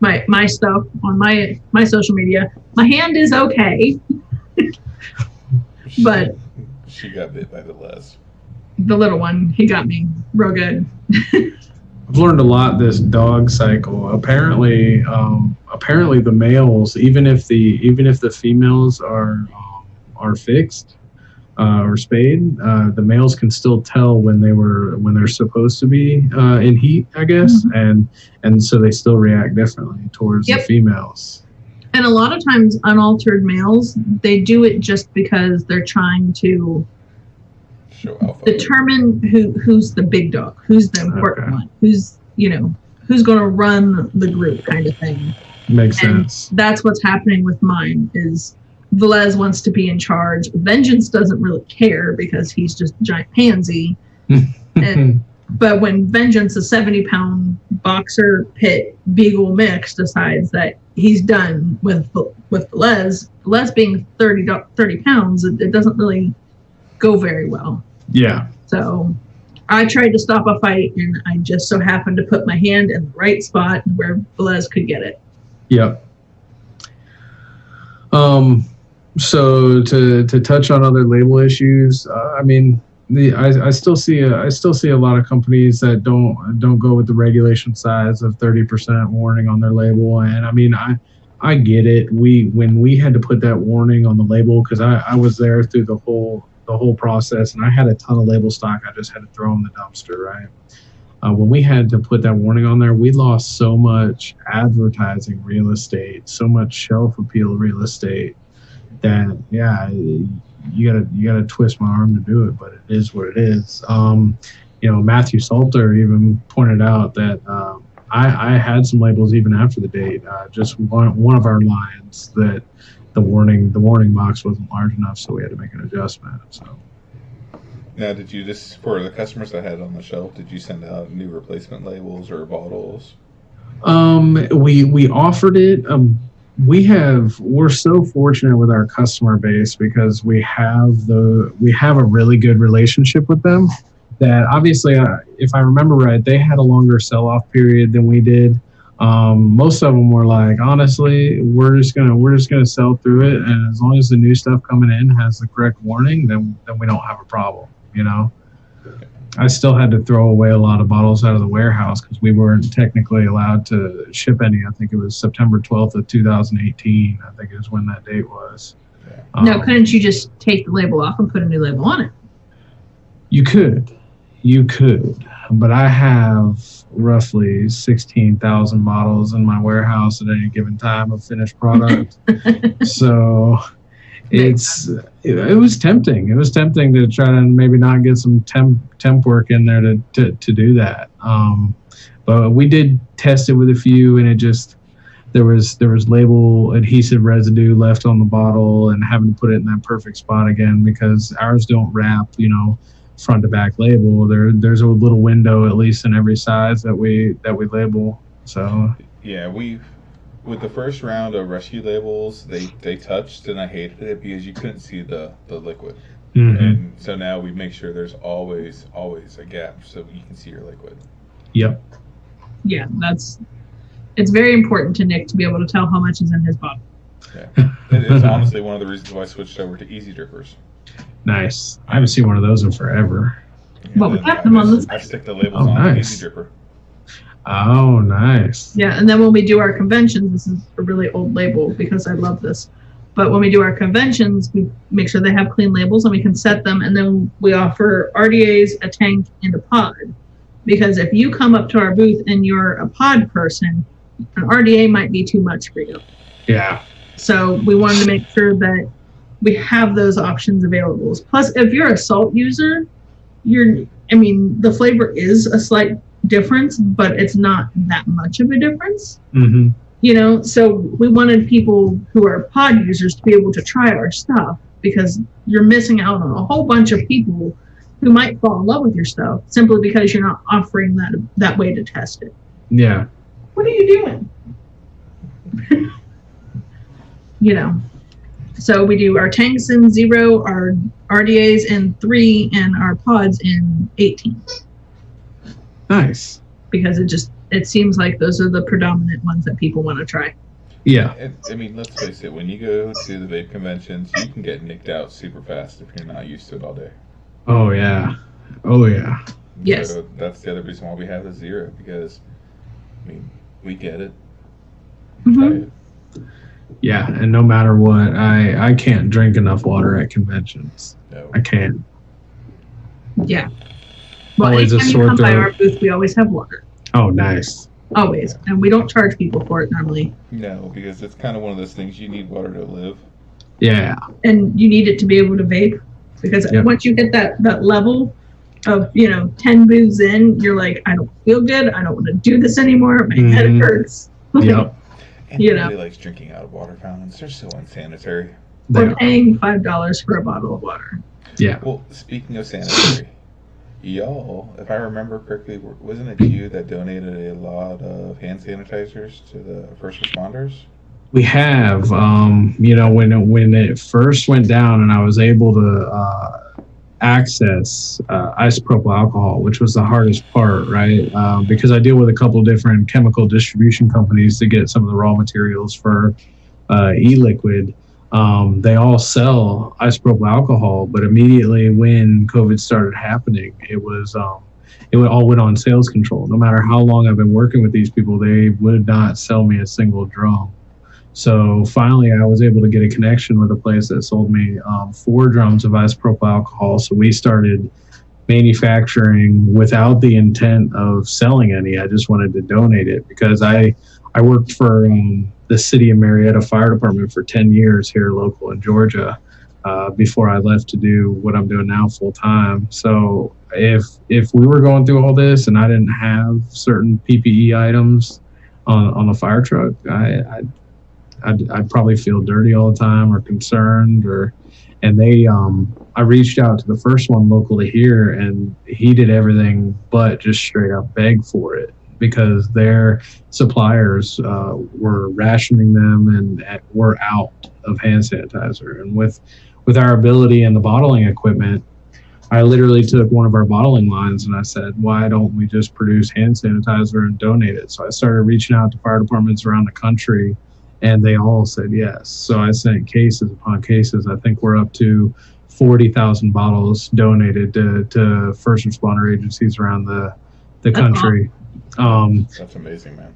my stuff on my social media, my hand is okay. But she got bit by the les. The little one, he got me real good. I've learned a lot this dog cycle. Apparently, apparently the males, even if the females are fixed or spayed, the males can still tell when they're supposed to be in heat, I guess, and so they still react differently towards the females. And a lot of times, unaltered males, they do it just because they're trying to determine who's the big dog, who's the important one, who's going to run the group, kind of thing. Makes sense. That's what's happening with mine. Is Velez wants to be in charge. Vengeance doesn't really care because he's just a giant pansy. But when Vengeance, a 70-pound boxer pit beagle mix, decides that he's done with Velez being 30 pounds, it doesn't really go very well. Yeah. So I tried to stop a fight, and I just so happened to put my hand in the right spot where Velez could get it. Yep. So to touch on other label issues, I mean, I still see a lot of companies that don't go with the regulation size of 30% warning on their label, and I mean I get it. When we had to put that warning on the label, because I was there through the whole process, and I had a ton of label stock I just had to throw in the dumpster, right? When we had to put that warning on there, we lost so much advertising real estate, so much shelf appeal real estate that you gotta twist my arm to do it, but it is what it is. Matthew Salter even pointed out that I had some labels even after the date. Just one of our lines that the warning box wasn't large enough, so we had to make an adjustment. So. Now, did you just, for the customers that had it on the shelf, did you send out new replacement labels or bottles? We offered it. We're so fortunate with our customer base because we have a really good relationship with them that obviously, if I remember right, they had a longer sell-off period than we did. Most of them were like, honestly, we're just gonna sell through it, and as long as the new stuff coming in has the correct warning, then we don't have a problem. I still had to throw away a lot of bottles out of the warehouse because we weren't technically allowed to ship any. I think it was September 12th of 2018. I think is when that date was. No, couldn't you just take the label off and put a new label on it? You could, but I have roughly 16,000 bottles in my warehouse at any given time of finished product. So it was tempting. It was tempting to try to maybe not get some temp work in there to do that. But we did test it with a few, and it just there was label adhesive residue left on the bottle, and having to put it in that perfect spot again because ours don't wrap, front to back label. There's a little window at least in every size that we label. So yeah, with the first round of rescue labels, they touched, and I hated it because you couldn't see the liquid. Mm-hmm. And so now we make sure there's always a gap so you can see your liquid. Yep. Yeah, it's very important to Nick to be able to tell how much is in his bottle. Yeah, it's honestly one of the reasons why I switched over to Easy Drippers. Nice. I haven't seen one of those in forever. Well, we have them on the side. I stick the labels on Easy Dripper. Oh, nice. Yeah, and then when we do our conventions, this is a really old label because I love this. But when we do our conventions, we make sure they have clean labels and we can set them. And then we offer RDAs, a tank, and a pod. Because if you come up to our booth and you're a pod person, an RDA might be too much for you. Yeah. So we wanted to make sure that we have those options available. Plus, if you're a salt user, the flavor is a slight difference, but it's not that much of a difference. Mm-hmm. So we wanted people who are pod users to be able to try our stuff because you're missing out on a whole bunch of people who might fall in love with your stuff simply because you're not offering that way to test it. Yeah. What are you doing? So we do our tanks in 0, our RDAs in 3, and our pods in 18. Nice. Because it seems like those are the predominant ones that people want to try. Yeah. Let's face it, when you go to the vape conventions, you can get nicked out super fast if you're not used to it all day. Oh, yeah. Yes. So that's the other reason why we have the 0, because, I mean, we get it. Mhm. Yeah, and no matter what, I can't drink enough water at conventions. No. I can't. Yeah. Well, Always a anytime you sore come by throat. our booth, we always have water. Oh, nice. Always. And we don't charge people for it normally. No, because it's kind of one of those things, you need water to live. Yeah. And you need it to be able to vape. Because Yep. once you hit that level of, 10 booths in, you're like, I don't feel good. I don't want to do this anymore. My head Mhm. hurts. Yep. And You nobody know. likes drinking out of water fountains. They're so unsanitary. We're Yeah. paying $5 for a bottle of water. Yeah. Well, speaking of sanitary, y'all, if I remember correctly, wasn't it you that donated a lot of hand sanitizers to the first responders? We have, when it first went down and I was able to access isopropyl alcohol, which was the hardest part, right? Because I deal with a couple different chemical distribution companies to get some of the raw materials for e-liquid. They all sell isopropyl alcohol, but immediately when COVID started happening, it all went on sales control. No matter how long I've been working with these people, they would not sell me a single drum. So finally, I was able to get a connection with a place that sold me 4 drums of isopropyl alcohol. So we started manufacturing without the intent of selling any. I just wanted to donate it because I worked for the city of Marietta Fire Department for 10 years here local in Georgia before I left to do what I'm doing now full time. So if we were going through all this and I didn't have certain PPE items on the fire truck, I'd probably feel dirty all the time or concerned I reached out to the first one locally here and he did everything but just straight up beg for it because their suppliers were rationing them and were out of hand sanitizer. And with our ability and the bottling equipment, I literally took one of our bottling lines and I said, why don't we just produce hand sanitizer and donate it? So I started reaching out to fire departments around the country and they all said yes. So I sent cases upon cases. I think we're up to 40,000 bottles donated to first responder agencies around the country. That's amazing, man.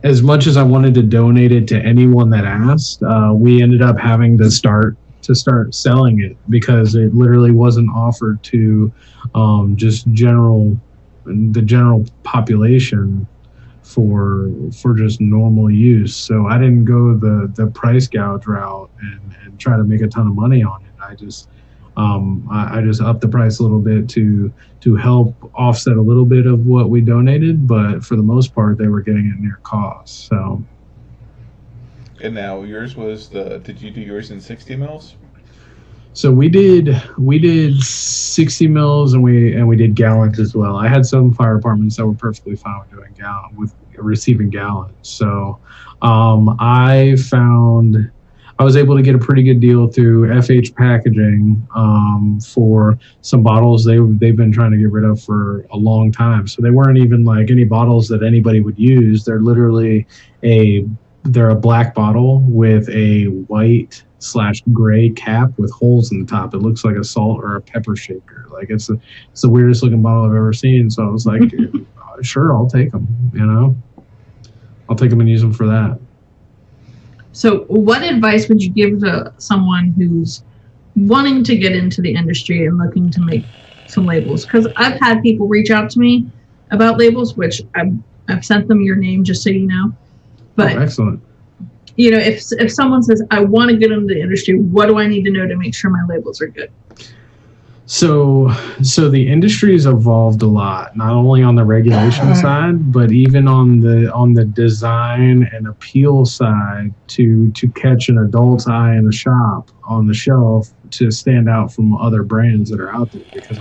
As much as I wanted to donate it to anyone that asked, we ended up having to start selling it because it literally wasn't offered to just the general population for just normal use. So I didn't go the price gouge route and try to make a ton of money on it. I just upped the price a little bit to help offset a little bit of what we donated, but for the most part they were getting it near cost. So. And now yours was did you do yours in 60 mils? So we did 60 mils and we did gallons as well. I had some fire departments that were perfectly fine with receiving gallons. So I was able to get a pretty good deal through FH Packaging for some bottles they've been trying to get rid of for a long time. So they weren't even like any bottles that anybody would use. They're literally they're a black bottle with a white/gray cap with holes in the top. It looks like a salt or a pepper shaker. Like it's the weirdest looking bottle I've ever seen. So I was like, sure, I'll take them. I'll take them and use them for that. So what advice would you give to someone who's wanting to get into the industry and looking to make some labels? Because I've had people reach out to me about labels, which I've sent them your name just so you know. But excellent. If someone says, I want to get into the industry, what do I need to know to make sure my labels are good? So the industry's evolved a lot, not only on the regulation side, but even on the design and appeal side to catch an adult's eye in the shop on the shelf to stand out from other brands that are out there. Because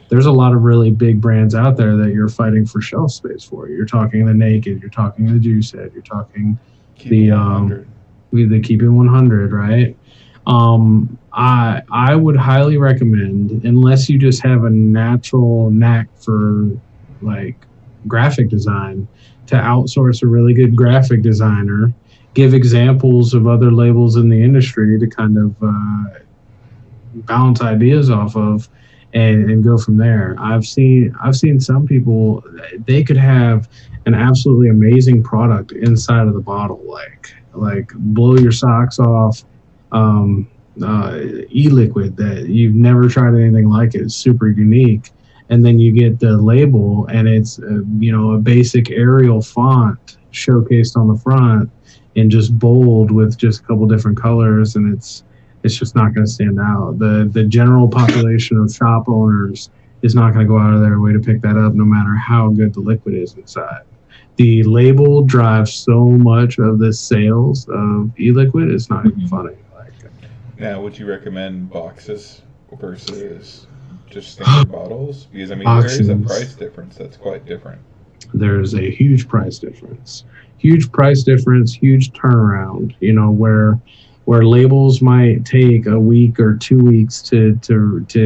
there's a lot of really big brands out there that you're fighting for shelf space for. You're talking the Naked, you're talking the Juice Head, you're talking the Keep It 100, right? I would highly recommend, unless you just have a natural knack for like graphic design, to outsource a really good graphic designer, give examples of other labels in the industry to kind of bounce ideas off of, and go from there. I've seen some people, they could have an absolutely amazing product inside of the bottle, like blow your socks off, e-liquid that you've never tried anything like it. It's super unique. And then you get the label, and it's a basic Arial font showcased on the front in just bold with just a couple different colors, and it's just not going to stand out. The general population of shop owners is not going to go out of their way to pick that up, no matter how good the liquid is inside. The label drives so much of the sales of e-liquid, it's not even funny. Now, would you recommend boxes versus just standard bottles? Because there is a price difference that's quite different. There's a huge price difference. Huge turnaround. Where labels might take a week or 2 weeks to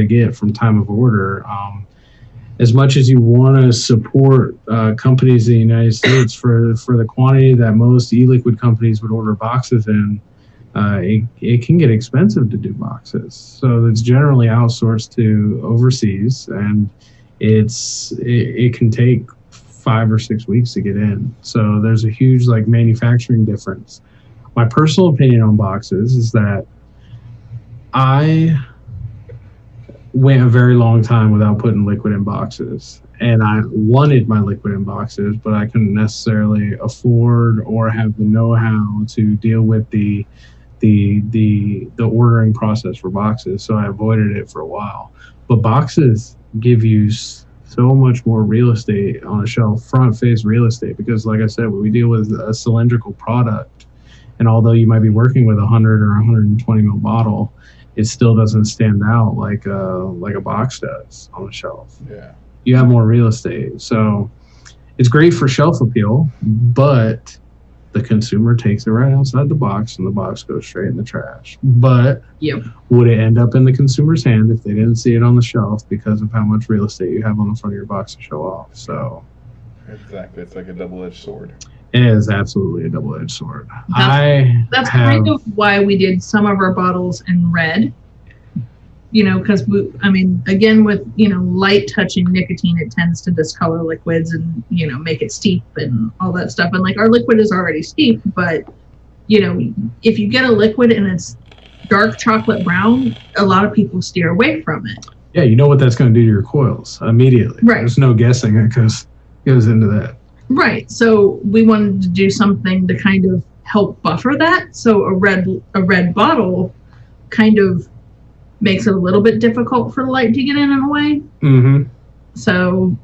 get from time of order. As much as you want to support companies in the United States for the quantity that most e-liquid companies would order boxes in, it can get expensive to do boxes. So it's generally outsourced to overseas, and it can take 5 or 6 weeks to get in. So there's a huge manufacturing difference. My personal opinion on boxes is that I went a very long time without putting liquid in boxes, and I wanted my liquid in boxes, but I couldn't necessarily afford or have the know-how to deal with the ordering process for boxes, so I avoided it for a while. But boxes give you so much more real estate on a shelf, front face real estate, because like I said, we deal with a cylindrical product, and although you might be working with 100 or 120 ml bottle, it still doesn't stand out like a box does on the shelf. Yeah, you have more real estate, so it's great for shelf appeal, but the consumer takes it right outside the box, and the box goes straight in the trash. But would it end up in the consumer's hand if they didn't see it on the shelf because of how much real estate you have on the front of your box to show off? So exactly, it's like a double-edged sword. It is absolutely a double-edged sword. That's kind of why we did some of our bottles in red. Because again, with light touching nicotine, it tends to discolor liquids and make it steep and all that stuff. And our liquid is already steep, but if you get a liquid and it's dark chocolate brown, a lot of people steer away from it. Yeah, you know what that's going to do to your coils immediately. Right. There's no guessing it goes into that. Right. So we wanted to do something to kind of help buffer that. So a red bottle kind of makes it a little bit difficult for the light to get in a way. Mm-hmm. So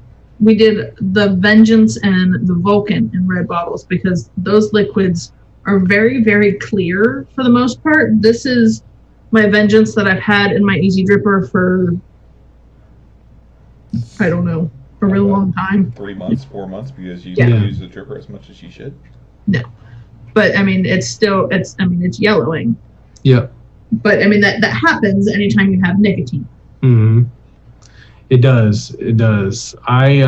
we did the Vengeance and the Vulcan in red bottles because those liquids are very, very clear for the most part. This is my Vengeance that I've had in my Easy Dripper for, I don't know, a real long time. 3 months, 4 months, because you don't use the dripper as much as you should. No. But it's yellowing. Yep. But that happens anytime you have nicotine. Mm-hmm. It does. I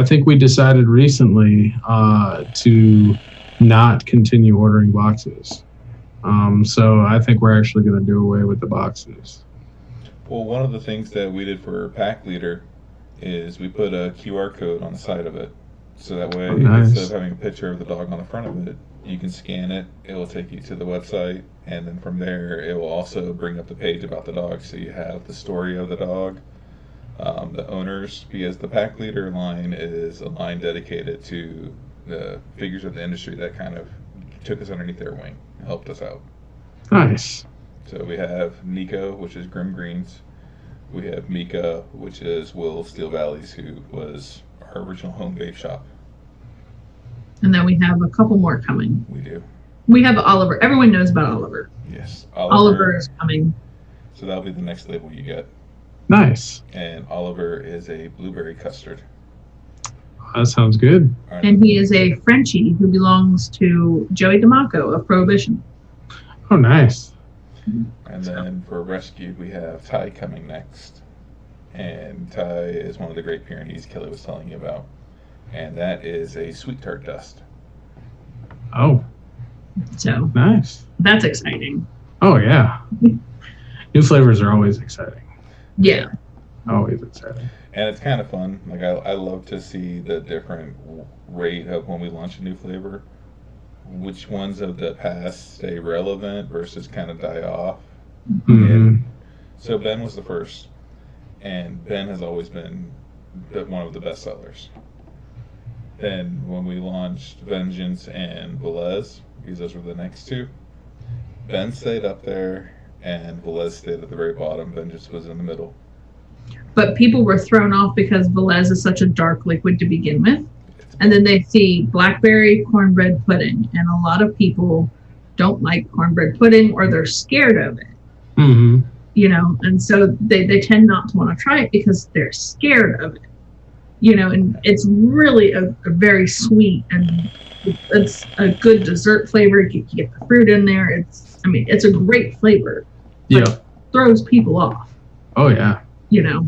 think we decided recently to not continue ordering boxes. So I think we're actually going to do away with the boxes. Well, one of the things that we did for Pack Leader is we put a QR code on the side of it. So that way, instead of having a picture of the dog on the front of it, you can scan it. It will take you to the website. And then from there, it will also bring up the page about the dog. So you have the story of the dog, the owners, because the Pack Leader line is a line dedicated to the figures of the industry that kind of took us underneath their wing and helped us out. Nice. So we have Nico, which is Grim Greens. We have Mika, which is Will Steel Valleys, who was our original home base shop. And then we have a couple more coming. We do. We have Oliver. Everyone knows about Oliver. Yes. Oliver is coming. So that'll be the next label you get. Nice. And Oliver is a blueberry custard. That sounds good. Right. And he is a Frenchie who belongs to Joey DeMacco of Prohibition. Oh, nice. And then for Rescued, we have Ty coming next. And Ty is one of the Great Pyrenees Kelly was telling you about. And that is a sweet tart dust. Oh. So nice. That's exciting. Oh, yeah. New flavors are always exciting. Yeah. Always exciting. And it's kind of fun. Like I love to see the different rate of when we launch a new flavor. Which ones of the past stay relevant versus kind of die off. Hmm. So Ben was the first, and Ben has always been one of the best sellers. Then when we launched Vengeance and Velez, because those were the next two, Ben stayed up there, and Velez stayed at the very bottom. Vengeance was in the middle. But people were thrown off because Velez is such a dark liquid to begin with. And then they see blackberry cornbread pudding. And a lot of people don't like cornbread pudding or they're scared of it. Hmm. You know, and so they tend not to want to try it because they're scared of it. You know, and it's really a very sweet and it's a good dessert flavor. You get the fruit in there. It's a great flavor. Yeah. But it throws people off. Oh, yeah. You know.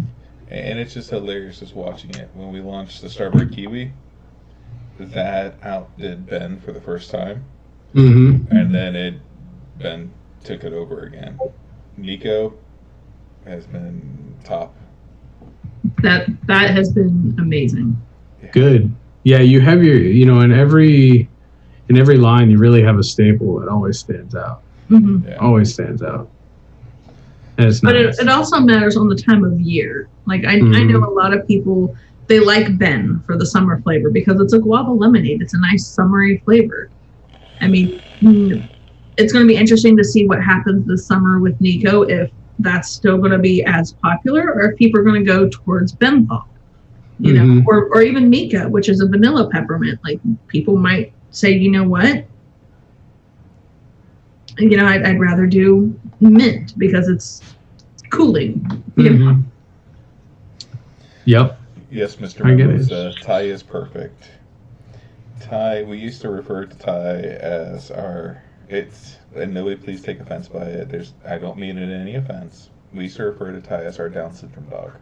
And it's just hilarious just watching it. When we launched the Strawberry Kiwi, that outdid Ben for the first time. Hmm. And then Ben took it over again. Nico has been top. That has been amazing. Good. Yeah, you have your, in every line, you really have a staple that always stands out. Mm-hmm. Yeah. Always stands out. And it's But nice. it also matters on the time of year. Like I know a lot of people, they like Ben for the summer flavor because it's a guava lemonade. It's a nice summery flavor. I mean, it's going to be interesting to see what happens this summer with Nico, if that's still going to be as popular or if people are going to go towards Benthol, or even Mika, which is a vanilla peppermint. Like people might say, you know what? I'd rather do mint because it's cooling. Yep. Yes, Mr. I get Mendoza, Thai is perfect. Thai, we used to refer to Thai as and nobody please take offense by it. I don't mean it in any offense. We used to refer to Thai as our Down syndrome dog.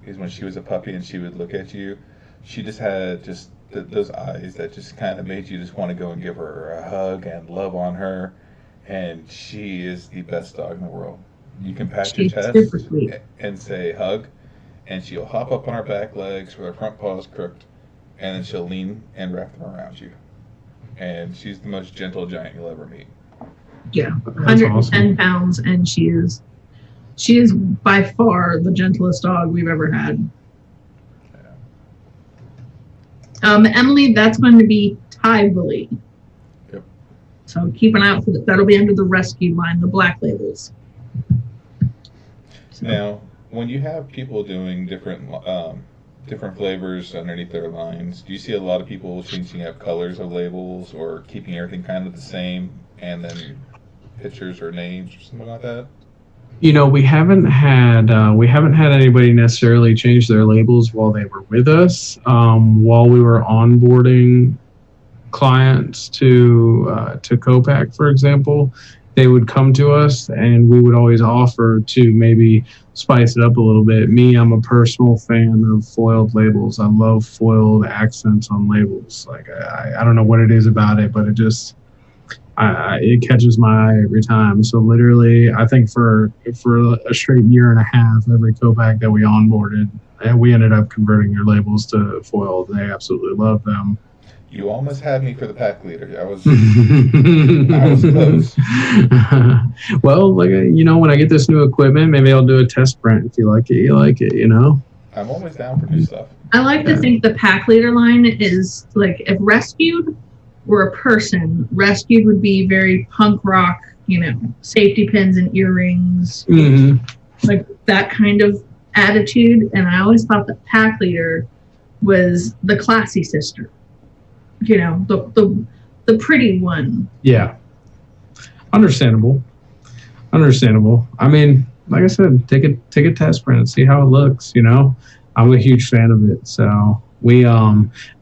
Because when she was a puppy and she would look at you, she just had those eyes that just kind of made you just want to go and give her a hug and love on her. And she is the best dog in the world. You can pat your She's chest super sweet. and say hug, and she'll hop up on her back legs with her front paws crooked, and then she'll lean and wrap them around you. And she's the most gentle giant you'll ever meet. Yeah, That's 110 awesome. pounds, and she is by far the gentlest dog we've ever had. Emily, that's going to be Thai Bully. Yep. So keep an eye out for that. That'll be under the rescue line, the black labels. So, Now, when you have people doing different flavors underneath their lines, do you see a lot of people changing up colors of labels or keeping everything kind of the same, and then pictures or names or something like that? We haven't had anybody necessarily change their labels while they were with us. While we were onboarding clients to Copac, for example, they would come to us and we would always offer to maybe spice it up a little bit. Me, I'm a personal fan of foiled labels. I love foiled accents on labels. Like I don't know what it is about it, but it just it catches my eye every time. So literally, I think for a straight year and a half, every Copac that we onboarded, and we ended up converting their labels to foiled. They absolutely love them. You almost had me for the pack leader. I was close. Well, when I get this new equipment, maybe I'll do a test print. If you like it, you like it. I'm always down for new stuff. I like to think the pack leader line is like if rescued were a person, rescued would be very punk rock, safety pins and earrings, like that kind of attitude. And I always thought that pack leader was the classy sister, the pretty one. Yeah. Understandable. I mean, like I said, take a test print and see how it looks. I'm a huge fan of it. So we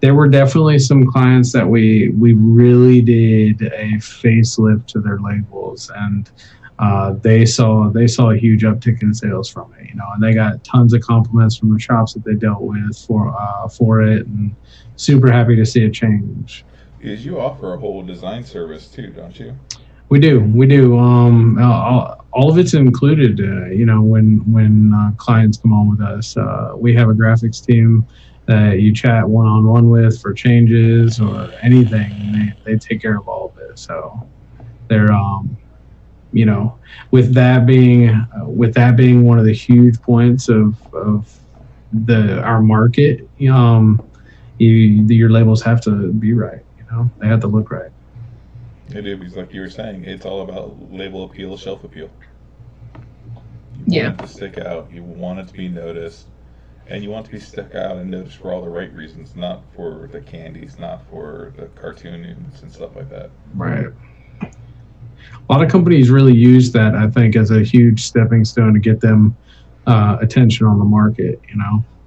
there were definitely some clients that we really did a facelift to their labels, and they saw a huge uptick in sales from it. And they got tons of compliments from the shops that they dealt with for it, and super happy to see it change. Because you offer a whole design service too, don't you? We do. all of it's included. When clients come on with us, we have a graphics team that you chat one-on-one with for changes or anything, and they take care of all of it. So they're with that being one of the huge points of our market, your labels have to be right. They have to look right. It is, like you were saying, it's all about label appeal, shelf appeal. You want it to stick out, you want it to be noticed, and you want it to be stuck out and noticed for all the right reasons, not for the candies, not for the cartoons and stuff like that. Right. A lot of companies really use that, I think, as a huge stepping stone to get them attention on the market,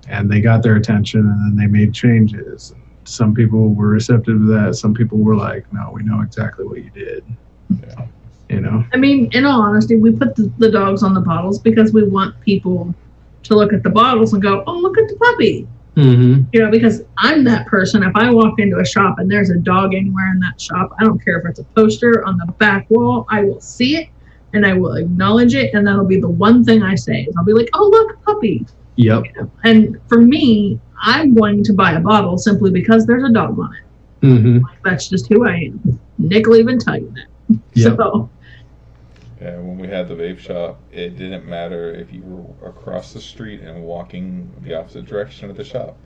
and they got their attention and then they made changes. Some people were receptive to that. Some people were like, no, we know exactly what you did. Yeah. I mean, in all honesty, we put the dogs on the bottles because we want people to look at the bottles and go, oh, look at the puppy. Mm-hmm. Because I'm that person. If I walk into a shop and there's a dog anywhere in that shop, I don't care if it's a poster on the back wall, I will see it and I will acknowledge it. And that'll be the one thing I say. I'll be like, oh, look, puppy. Yep. And for me, I'm going to buy a bottle simply because there's a dog on it. Mm-hmm. That's just who I am. Nick will even tell you that. Yep. So. Yeah, when we had the vape shop, it didn't matter if you were across the street and walking the opposite direction of the shop.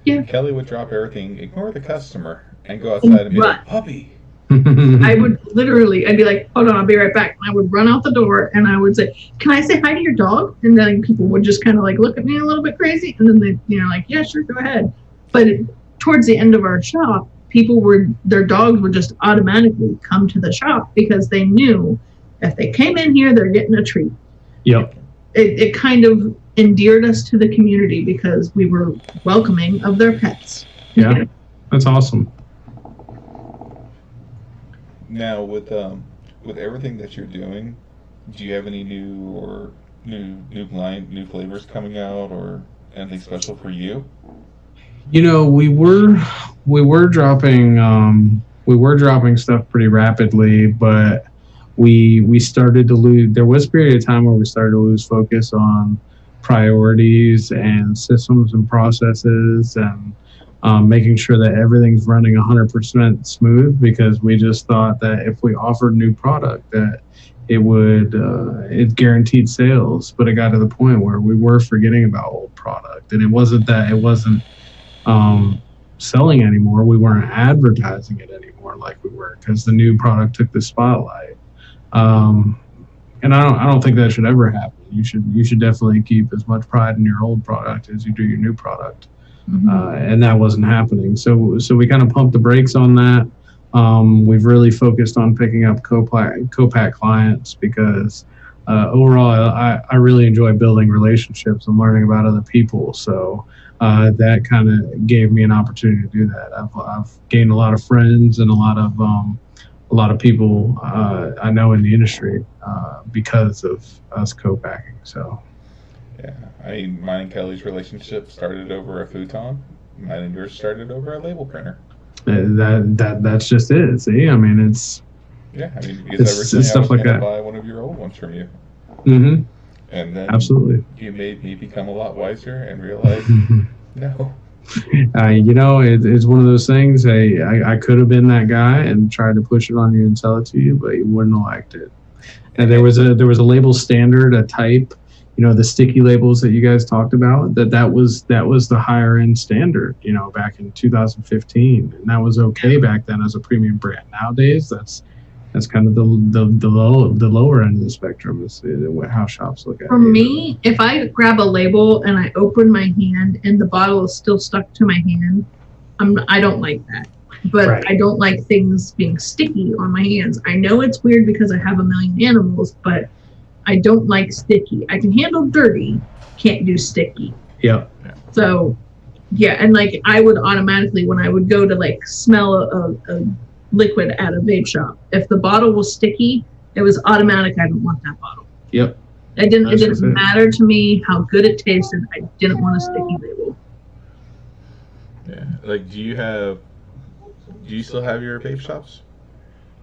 Yeah. Kelly would drop everything, ignore the customer, and go outside and be like, puppy. I would I'd be like, hold on, I'll be right back. And I would run out the door and I would say, can I say hi to your dog? And then people would just kind of like look at me a little bit crazy. And then they, like, yeah, sure, go ahead. But towards the end of our shop, their dogs would just automatically come to the shop because they knew if they came in here, they're getting a treat. Yep. It kind of endeared us to the community because we were welcoming of their pets. Yeah, that's awesome. Now, with everything that you're doing, do you have any new flavors coming out, or anything special for you? We were dropping stuff pretty rapidly, but we started to lose. There was a period of time where we started to lose focus on priorities and systems and processes and making sure that everything's running 100% smooth, because we just thought that if we offered new product that it guaranteed sales. But it got to the point where we were forgetting about old product, and it wasn't selling anymore. We weren't advertising it anymore like we were, because the new product took the spotlight. And I don't think that should ever happen. You should definitely keep as much pride in your old product as you do your new product. Mm-hmm. And that wasn't happening. So we kind of pumped the brakes on that. We've really focused on picking up co-pack clients because overall I really enjoy building relationships and learning about other people. So that kind of gave me an opportunity to do that. I've gained a lot of friends and a lot of people I know in the industry because of us co-packing. So. Yeah, mine and Kelly's relationship started over a futon. Mine and yours started over a label printer. That's just it. See, I mean, it's. Yeah, I mean, because originally I was going to buy one of your old ones from you. Mm-hmm. And then absolutely, you made me become a lot wiser and realize, no. It's one of those things. I could have been that guy and tried to push it on you and sell it to you, but you wouldn't have liked it. And there was a label standard, a type. The sticky labels that you guys talked about, that was the higher end standard, back in 2015, and that was okay back then as a premium brand. Nowadays, that's kind of the lower end of the spectrum is how shops look at it. For me, if I grab a label and I open my hand and the bottle is still stuck to my hand, I don't like that. But right. I don't like things being sticky on my hands. I know it's weird because I have a million animals, but I don't like sticky. I can handle dirty, can't do sticky. Yeah. So, yeah, and like I would automatically, when I would go to like smell a liquid at a vape shop, if the bottle was sticky, it was automatic. I don't want that bottle. Yep. It didn't matter to me how good it tasted. I didn't want a sticky label. Yeah. Like, do you still have your vape shops?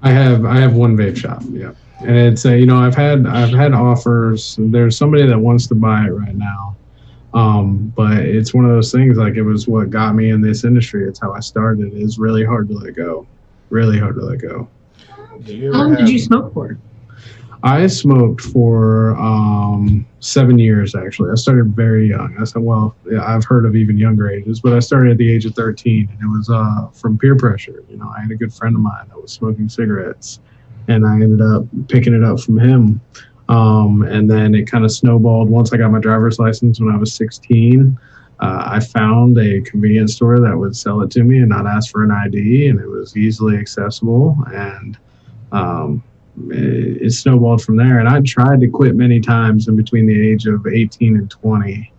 I have one vape shop. Yeah. And it's I've had offers. There's somebody that wants to buy it right now. But it's one of those things, like, it was what got me in this industry. It's how I started. It's really hard to let go. Really hard to let go. How long did you smoke for? I smoked for 7 years, actually. I started very young. I said, well, yeah, I've heard of even younger ages, but I started at the age of 13, and it was from peer pressure. I had a good friend of mine that was smoking cigarettes, and I ended up picking it up from him. And then it kind of snowballed. Once I got my driver's license when I was 16, I found a convenience store that would sell it to me and not ask for an ID, and it was easily accessible. And it snowballed from there. And I tried to quit many times in between the age of 18 and 20.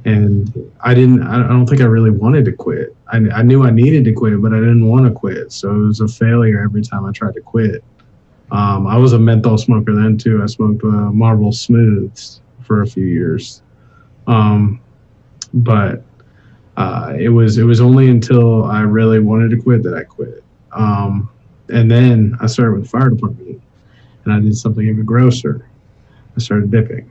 And I don't think I really wanted to quit. I knew I needed to quit, but I didn't want to quit. So it was a failure every time I tried to quit. I was a menthol smoker then too. I smoked Marlboro Smooths for a few years. But it was only until I really wanted to quit that I quit. And then I started with the fire department, and I did something even grosser. I started dipping.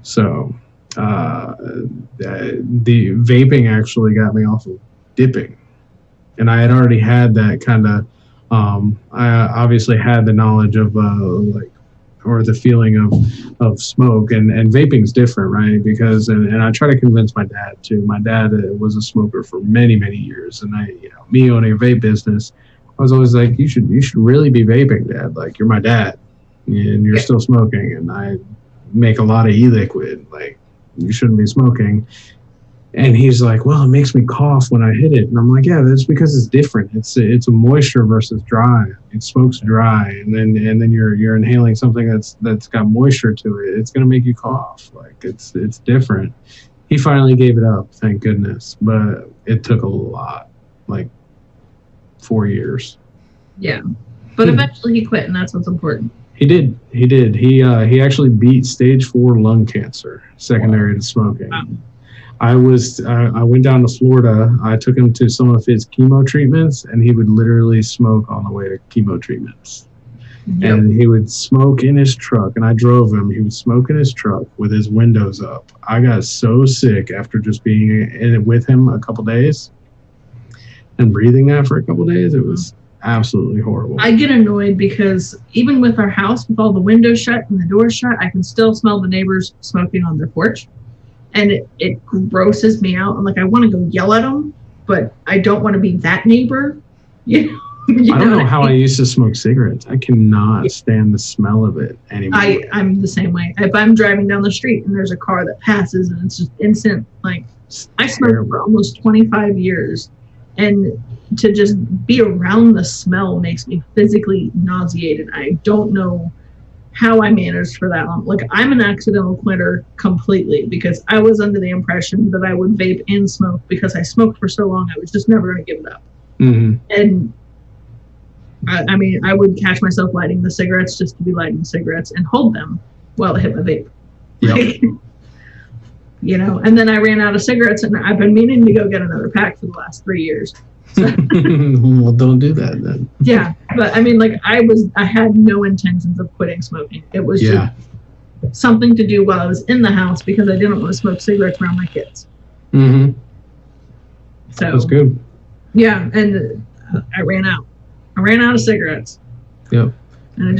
So the vaping actually got me off of dipping, and I had already had that kind of. I obviously had the knowledge of or the feeling of smoke, and vaping's different, right? Because and I try to convince my dad too. My dad was a smoker for many years, and me owning a vape business, I was always like, you should really be vaping, Dad. Like, you're my dad, and you're still smoking, and I make a lot of e-liquid. Like, you shouldn't be smoking. And he's like, well, it makes me cough when I hit it. And I'm like, yeah, that's because it's different. It's a moisture versus dry. It smokes dry, and then you're inhaling something that's got moisture to it. It's gonna make you cough. Like, it's different. He finally gave it up, thank goodness. But it took a lot, like 4 years. Yeah, but eventually he quit, and that's what's important. He did. He actually beat stage 4 lung cancer, secondary to smoking. Wow. I went down to Florida. I took him to some of his chemo treatments, and he would literally smoke on the way to chemo treatments. Yep. And he would smoke in his truck, and I drove him. He would smoke in his truck with his windows up. I got so sick after just being in it with him a couple days and breathing that for a couple days. It was absolutely horrible. I get annoyed because even with our house, with all the windows shut and the doors shut, I can still smell the neighbors smoking on their porch. And it grosses me out. I'm like, I want to go yell at them, but I don't want to be that neighbor. I don't know how I used to smoke cigarettes. I cannot stand the smell of it anymore. I'm the same way. If I'm driving down the street and there's a car that passes and it's just instant, like, I smoked for almost 25 years. And to just be around the smell makes me physically nauseated. I don't know how I managed for that long. Like, I'm an accidental quitter completely, because I was under the impression that I would vape and smoke because I smoked for so long. I was just never going to give it up. Mm-hmm. And I mean, I would catch myself lighting the cigarettes just to be lighting the cigarettes and hold them while I hit my vape. Yep. And then I ran out of cigarettes, and I've been meaning to go get another pack for the last 3 years. Well, don't do that then. Yeah, but I mean, like, I had no intentions of quitting smoking. It was just something to do while I was in the house because I didn't want to smoke cigarettes around my kids. Mm-hmm. So that's good. Yeah, and I ran out. I ran out of cigarettes. Yep. And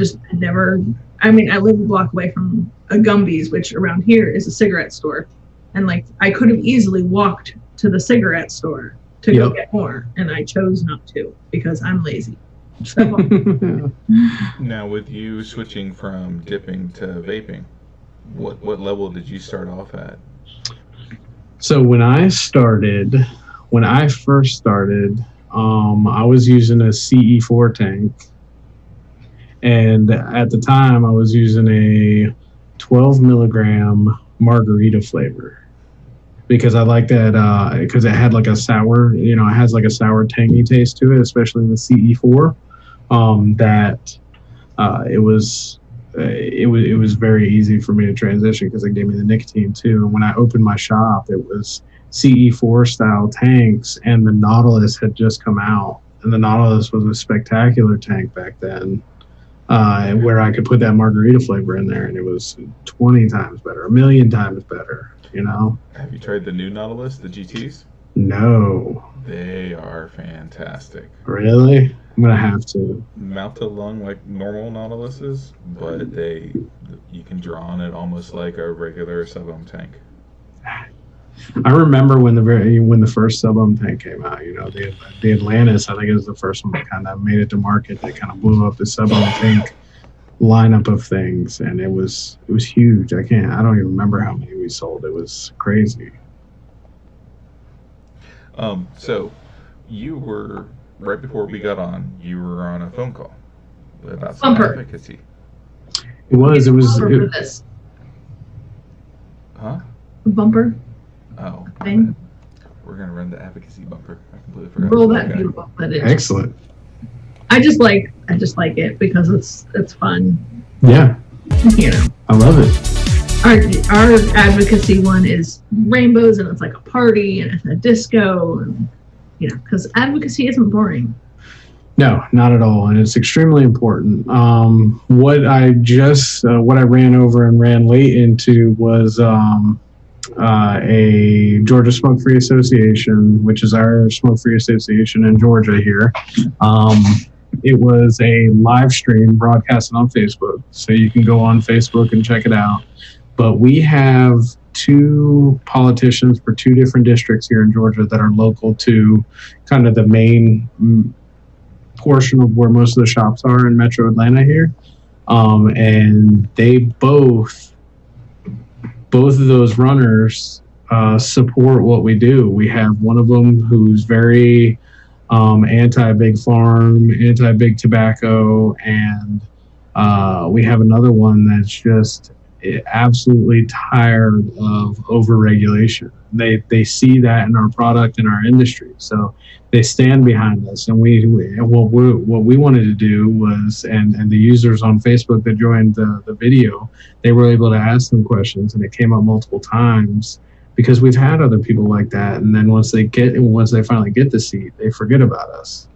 I live a block away from a Gumby's, which around here is a cigarette store. And, like, I could have easily walked to the cigarette store to go get more, and I chose not to because I'm lazy. So. Now, with you switching from dipping to vaping, what level did you start off at? So when I first started, I was using a CE4 tank, and at the time I was using a 12 milligram margarita flavor. Because I like that, because it had like a sour, it has like a sour tangy taste to it, especially in the CE4. It was very easy for me to transition because it gave me the nicotine too. And when I opened my shop, it was CE4 style tanks, and the Nautilus had just come out, and the Nautilus was a spectacular tank back then. where I could put that margarita flavor in there, and it was 20 times better, a million times better. You know. Have you tried the new Nautilus, the GTs? No. They are fantastic. Really? I'm gonna have to. Mouth to lung like normal Nautiluses, but you can draw on it almost like a regular sub-ohm tank. I remember when the first sub-ohm tank came out. You know, the Atlantis. I think it was the first one that kind of made it to market. That kind of blew up the sub-ohm tank lineup of things, and it was huge. I don't even remember how many we sold. It was crazy. So you were right before we got on. You were on a phone call about some Bumper. advocacy. It was. For this Huh? bumper Oh. thing. We're gonna run the advocacy bumper. I completely forgot. Roll that Okay. beautiful footage. Excellent. I just like it because it's fun. Yeah, You know, I love it. our advocacy one is rainbows and it's like a party and it's a disco and you know because advocacy isn't boring. No, not at all, and it's extremely important. What I ran over and ran late into was a Georgia Smoke-Free Association, which is our smoke-free association in Georgia here. It was a live stream broadcasted on Facebook, so you can go on Facebook and check it out. But we have 2 politicians for 2 different districts here in Georgia that are local to kind of the main portion of where most of the shops are in Metro Atlanta here. And they both of those runners support what we do. We have one of them who's very anti-big farm, anti-big tobacco, and we have another one that's just absolutely tired of over-regulation. They see that in our product and our industry, so they stand behind us. And what we wanted to do was, and the users on Facebook that joined the video, they were able to ask them questions, and it came up multiple times because we've had other people like that. And then once they finally get the seat, they forget about us.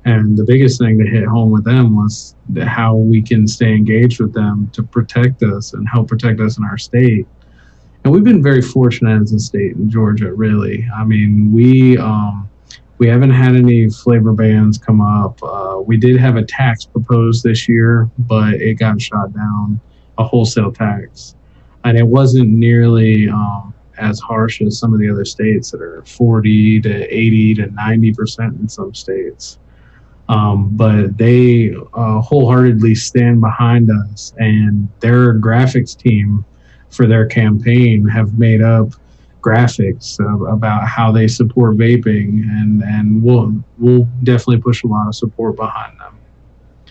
And the biggest thing to hit home with them was how we can stay engaged with them to protect us and help protect us in our state. And we've been very fortunate as a state in Georgia, really. I mean, we haven't had any flavor bans come up. We did have a tax proposed this year, but it got shot down, a wholesale tax. And it wasn't nearly as harsh as some of the other states that are 40 to 80 to 90% in some states. But they wholeheartedly stand behind us, and their graphics team for their campaign have made up graphics about how they support vaping, and we'll definitely push a lot of support behind them.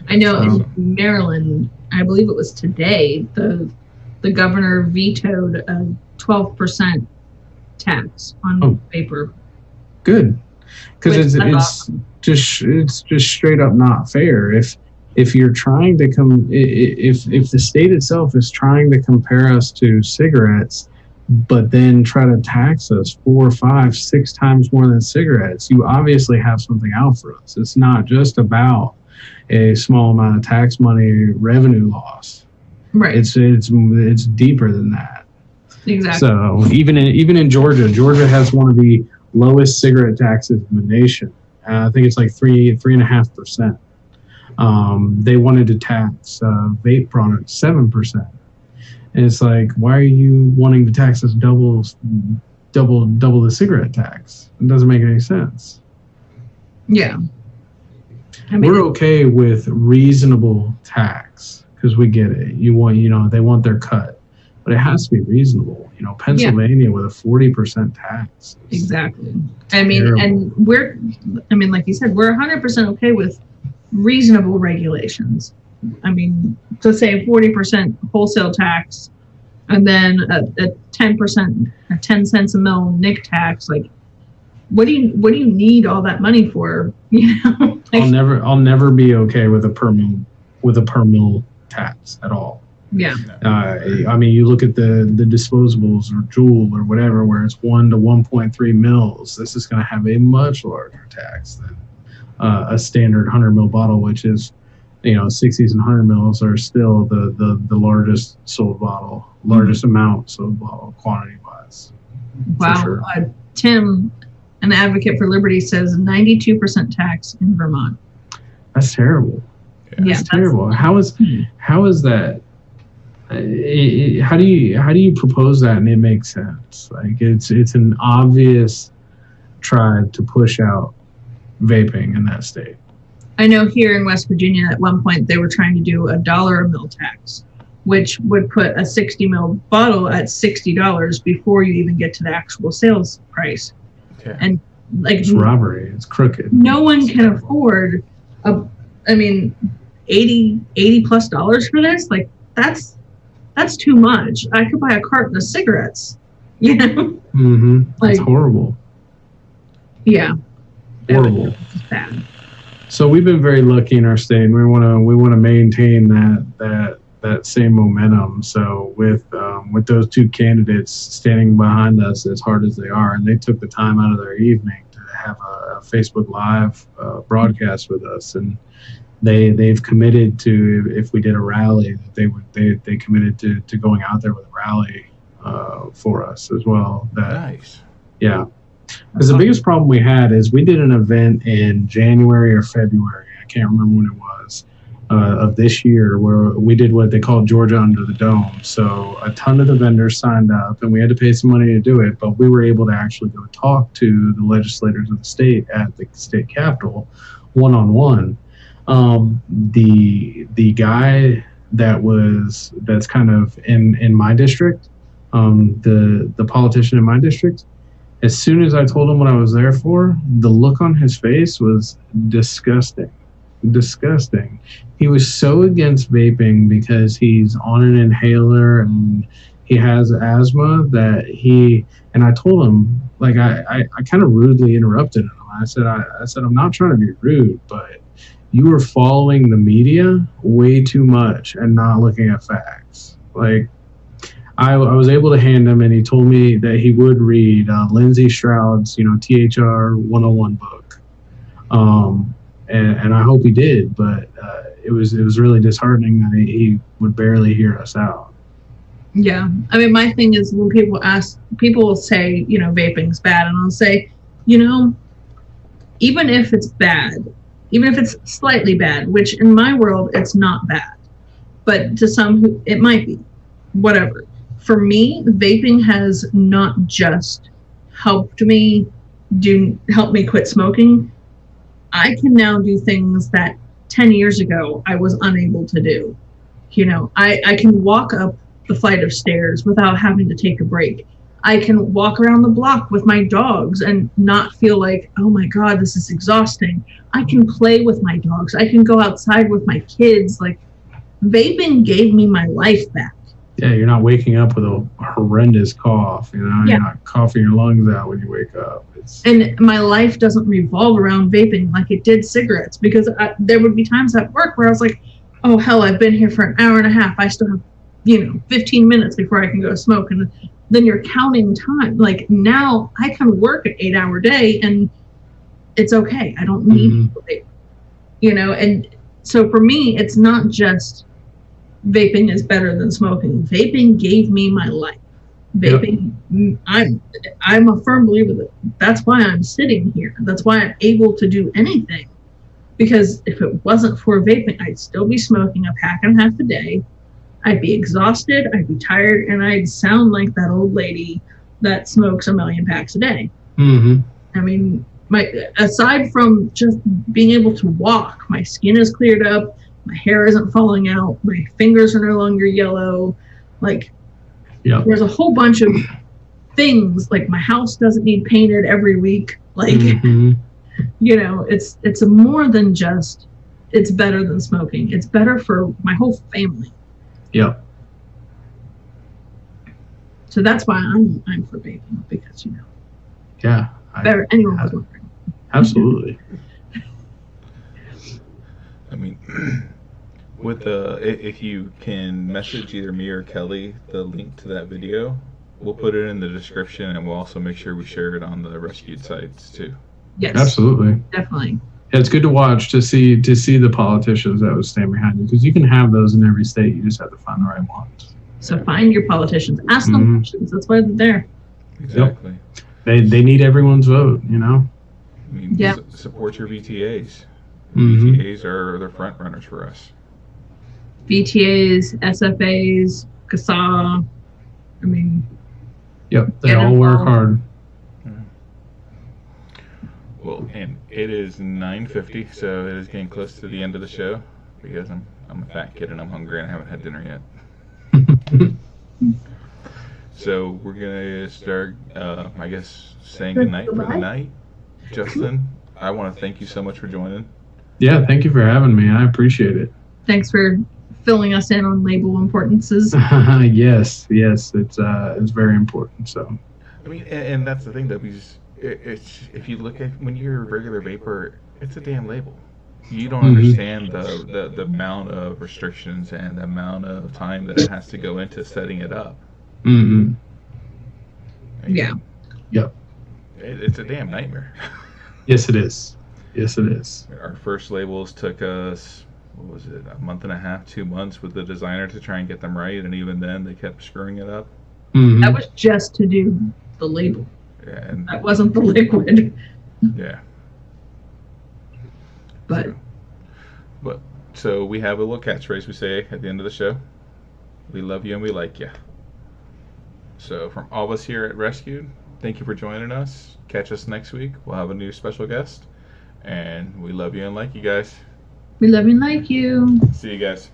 I know in Maryland, I believe it was today, the governor vetoed a 12% tax on vapor. Good, because it's just straight up not fair. If you're trying to if the state itself is trying to compare us to cigarettes, but then try to tax us 4, 5, 6 times more than cigarettes, you obviously have something out for us. It's not just about a small amount of tax money revenue loss. Right. It's deeper than that. Exactly. So even in Georgia has one of the lowest cigarette taxes in the nation. I think it's like 3.5%. They wanted to tax vape products 7%. And it's like, why are you wanting to tax us double the cigarette tax? It doesn't make any sense. Yeah. I mean, we're okay with reasonable tax because we get it. They want their cut, but it has to be reasonable. Pennsylvania with a 40% tax. Exactly. I mean, terrible. And like you said, we're 100% okay with reasonable regulations. I mean, to say 40% wholesale tax and then a 10%, 10 cents a mil NIC tax, like, what do you need all that money for? Like, I'll never be okay with a per mil tax at all. Yeah. I mean, you look at the disposables or Juul or whatever, where it's 1 to 1.3 mils. This is going to have a much larger tax than a standard 100 mil bottle, which is 60s and 100 mils are still the largest sold bottle, largest amount sold bottle quantity wise. Wow. Sure. Tim, an advocate for liberty, says 92% tax in Vermont. That's terrible. Yeah, That's terrible. How is that? How do you propose that and it makes sense? Like it's an obvious try to push out vaping in that state. I know here in West Virginia at one point they were trying to do $1 a mil tax, which would put a 60 mil bottle at $60 before you even get to the actual sales price. Okay. And like It's robbery. It's crooked. no one can afford $80 plus for this. Like that's too much. I could buy a carton of cigarettes, Mm-hmm. Like, it's horrible. Yeah. Horrible. It's bad. So we've been very lucky in our state, and we want to maintain that same momentum. So with those two candidates standing behind us as hard as they are, and they took the time out of their evening to have a Facebook Live broadcast with us, and they've committed to, if we did a rally, they committed to going out there with a rally for us as well. Nice. Yeah. Because the biggest problem we had is we did an event in January or February, I can't remember when it was, of this year, where we did what they called Georgia Under the Dome. So a ton of the vendors signed up, and we had to pay some money to do it, but we were able to actually go talk to the legislators of the state at the state capitol one-on-one. The guy that's kind of in my district, the politician in my district, as soon as I told him what I was there for, the look on his face was disgusting. Disgusting. He was so against vaping because he's on an inhaler and he has asthma that and I told him, like, I kind of rudely interrupted him. I said, I'm not trying to be rude, but you are following the media way too much and not looking at facts. Like, I was able to hand him, and he told me that he would read Lindsay Stroud's, THR 101 book. And I hope he did, but it was really disheartening that he would barely hear us out. Yeah. I mean, my thing is when people will say, vaping's bad, and I'll say, even if it's bad, even if it's slightly bad, which in my world, it's not bad, but to some, it might be, whatever. For me, vaping has not just helped me quit smoking. I can now do things that 10 years ago I was unable to do. I can walk up the flight of stairs without having to take a break. I can walk around the block with my dogs and not feel like, oh my God, this is exhausting. I can play with my dogs. I can go outside with my kids. Like, vaping gave me my life back. Yeah, you're not waking up with a horrendous cough. Yeah. You're not coughing your lungs out when you wake up. And my life doesn't revolve around vaping like it did cigarettes, because there would be times at work where I was like, oh, hell, I've been here for an hour and a half. I still have, 15 minutes before I can go smoke. And then you're counting time. Like, now I can work an 8-hour day and it's okay. I don't need to vape, and so for me, it's not just vaping is better than smoking. Vaping gave me my life. Vaping, yep. I'm a firm believer that that's why I'm sitting here. That's why I'm able to do anything. Because if it wasn't for vaping, I'd still be smoking a pack and a half a day. I'd be exhausted, I'd be tired, and I'd sound like that old lady that smokes 1 million packs a day. Mm-hmm. I mean, aside from just being able to walk, my skin is cleared up, my hair isn't falling out, my fingers are no longer yellow. Like, yep. There's a whole bunch of things. Like, my house doesn't need painted every week. Like, it's more than just, it's better than smoking. It's better for my whole family. Yep. So that's why I'm for vaping, because, Yeah. Better, anyone was wondering. Absolutely. I mean, if you can message either me or Kelly the link to that video, we'll put it in the description, and we'll also make sure we share it on the rescued sites too. Yes. Absolutely. Definitely. it's good to watch to see the politicians that would stand behind you, because you can have those in every state. You just have to find the right ones. So find your politicians. Ask them questions. That's why they're there. Exactly. They need everyone's vote, you know? I mean, Yeah. support your VTAs. Mhm. VTAs are the front runners for us. VTAs, SFAs, CASAA. I mean, Yep, they Get all work involved. hard. Well, and it is 9:50, so it is getting close to the end of the show because I'm a fat kid and I'm hungry and I haven't had dinner yet. So we're gonna start, I guess, saying goodnight for the night. Justin, I want to thank you so much for joining. Yeah, thank you for having me. I appreciate it. thanks for filling us in on label importances. yes, it's very important. So, I mean, and that's the thing though, because it's if you look at when you're a regular vapor, it's a damn label. You don't understand the amount of restrictions and the amount of time that it has to go into setting it up. mm-hmm. Yeah. Yep. It's a damn nightmare. Yes, it is. Yes, it is. Our first labels took us, what was it, a month and a half, 2 months with the designer to try and get them right, and even then they kept screwing it up. Mm-hmm. That was just to do the label. Yeah, and That wasn't the liquid. yeah. But So we have a little catchphrase we say at the end of the show. We love you and we like you. So from all of us here at Rescued, thank you for joining us. Catch us next week. We'll have a new special guest. And we love you and like you guys. we love and like you. See you guys.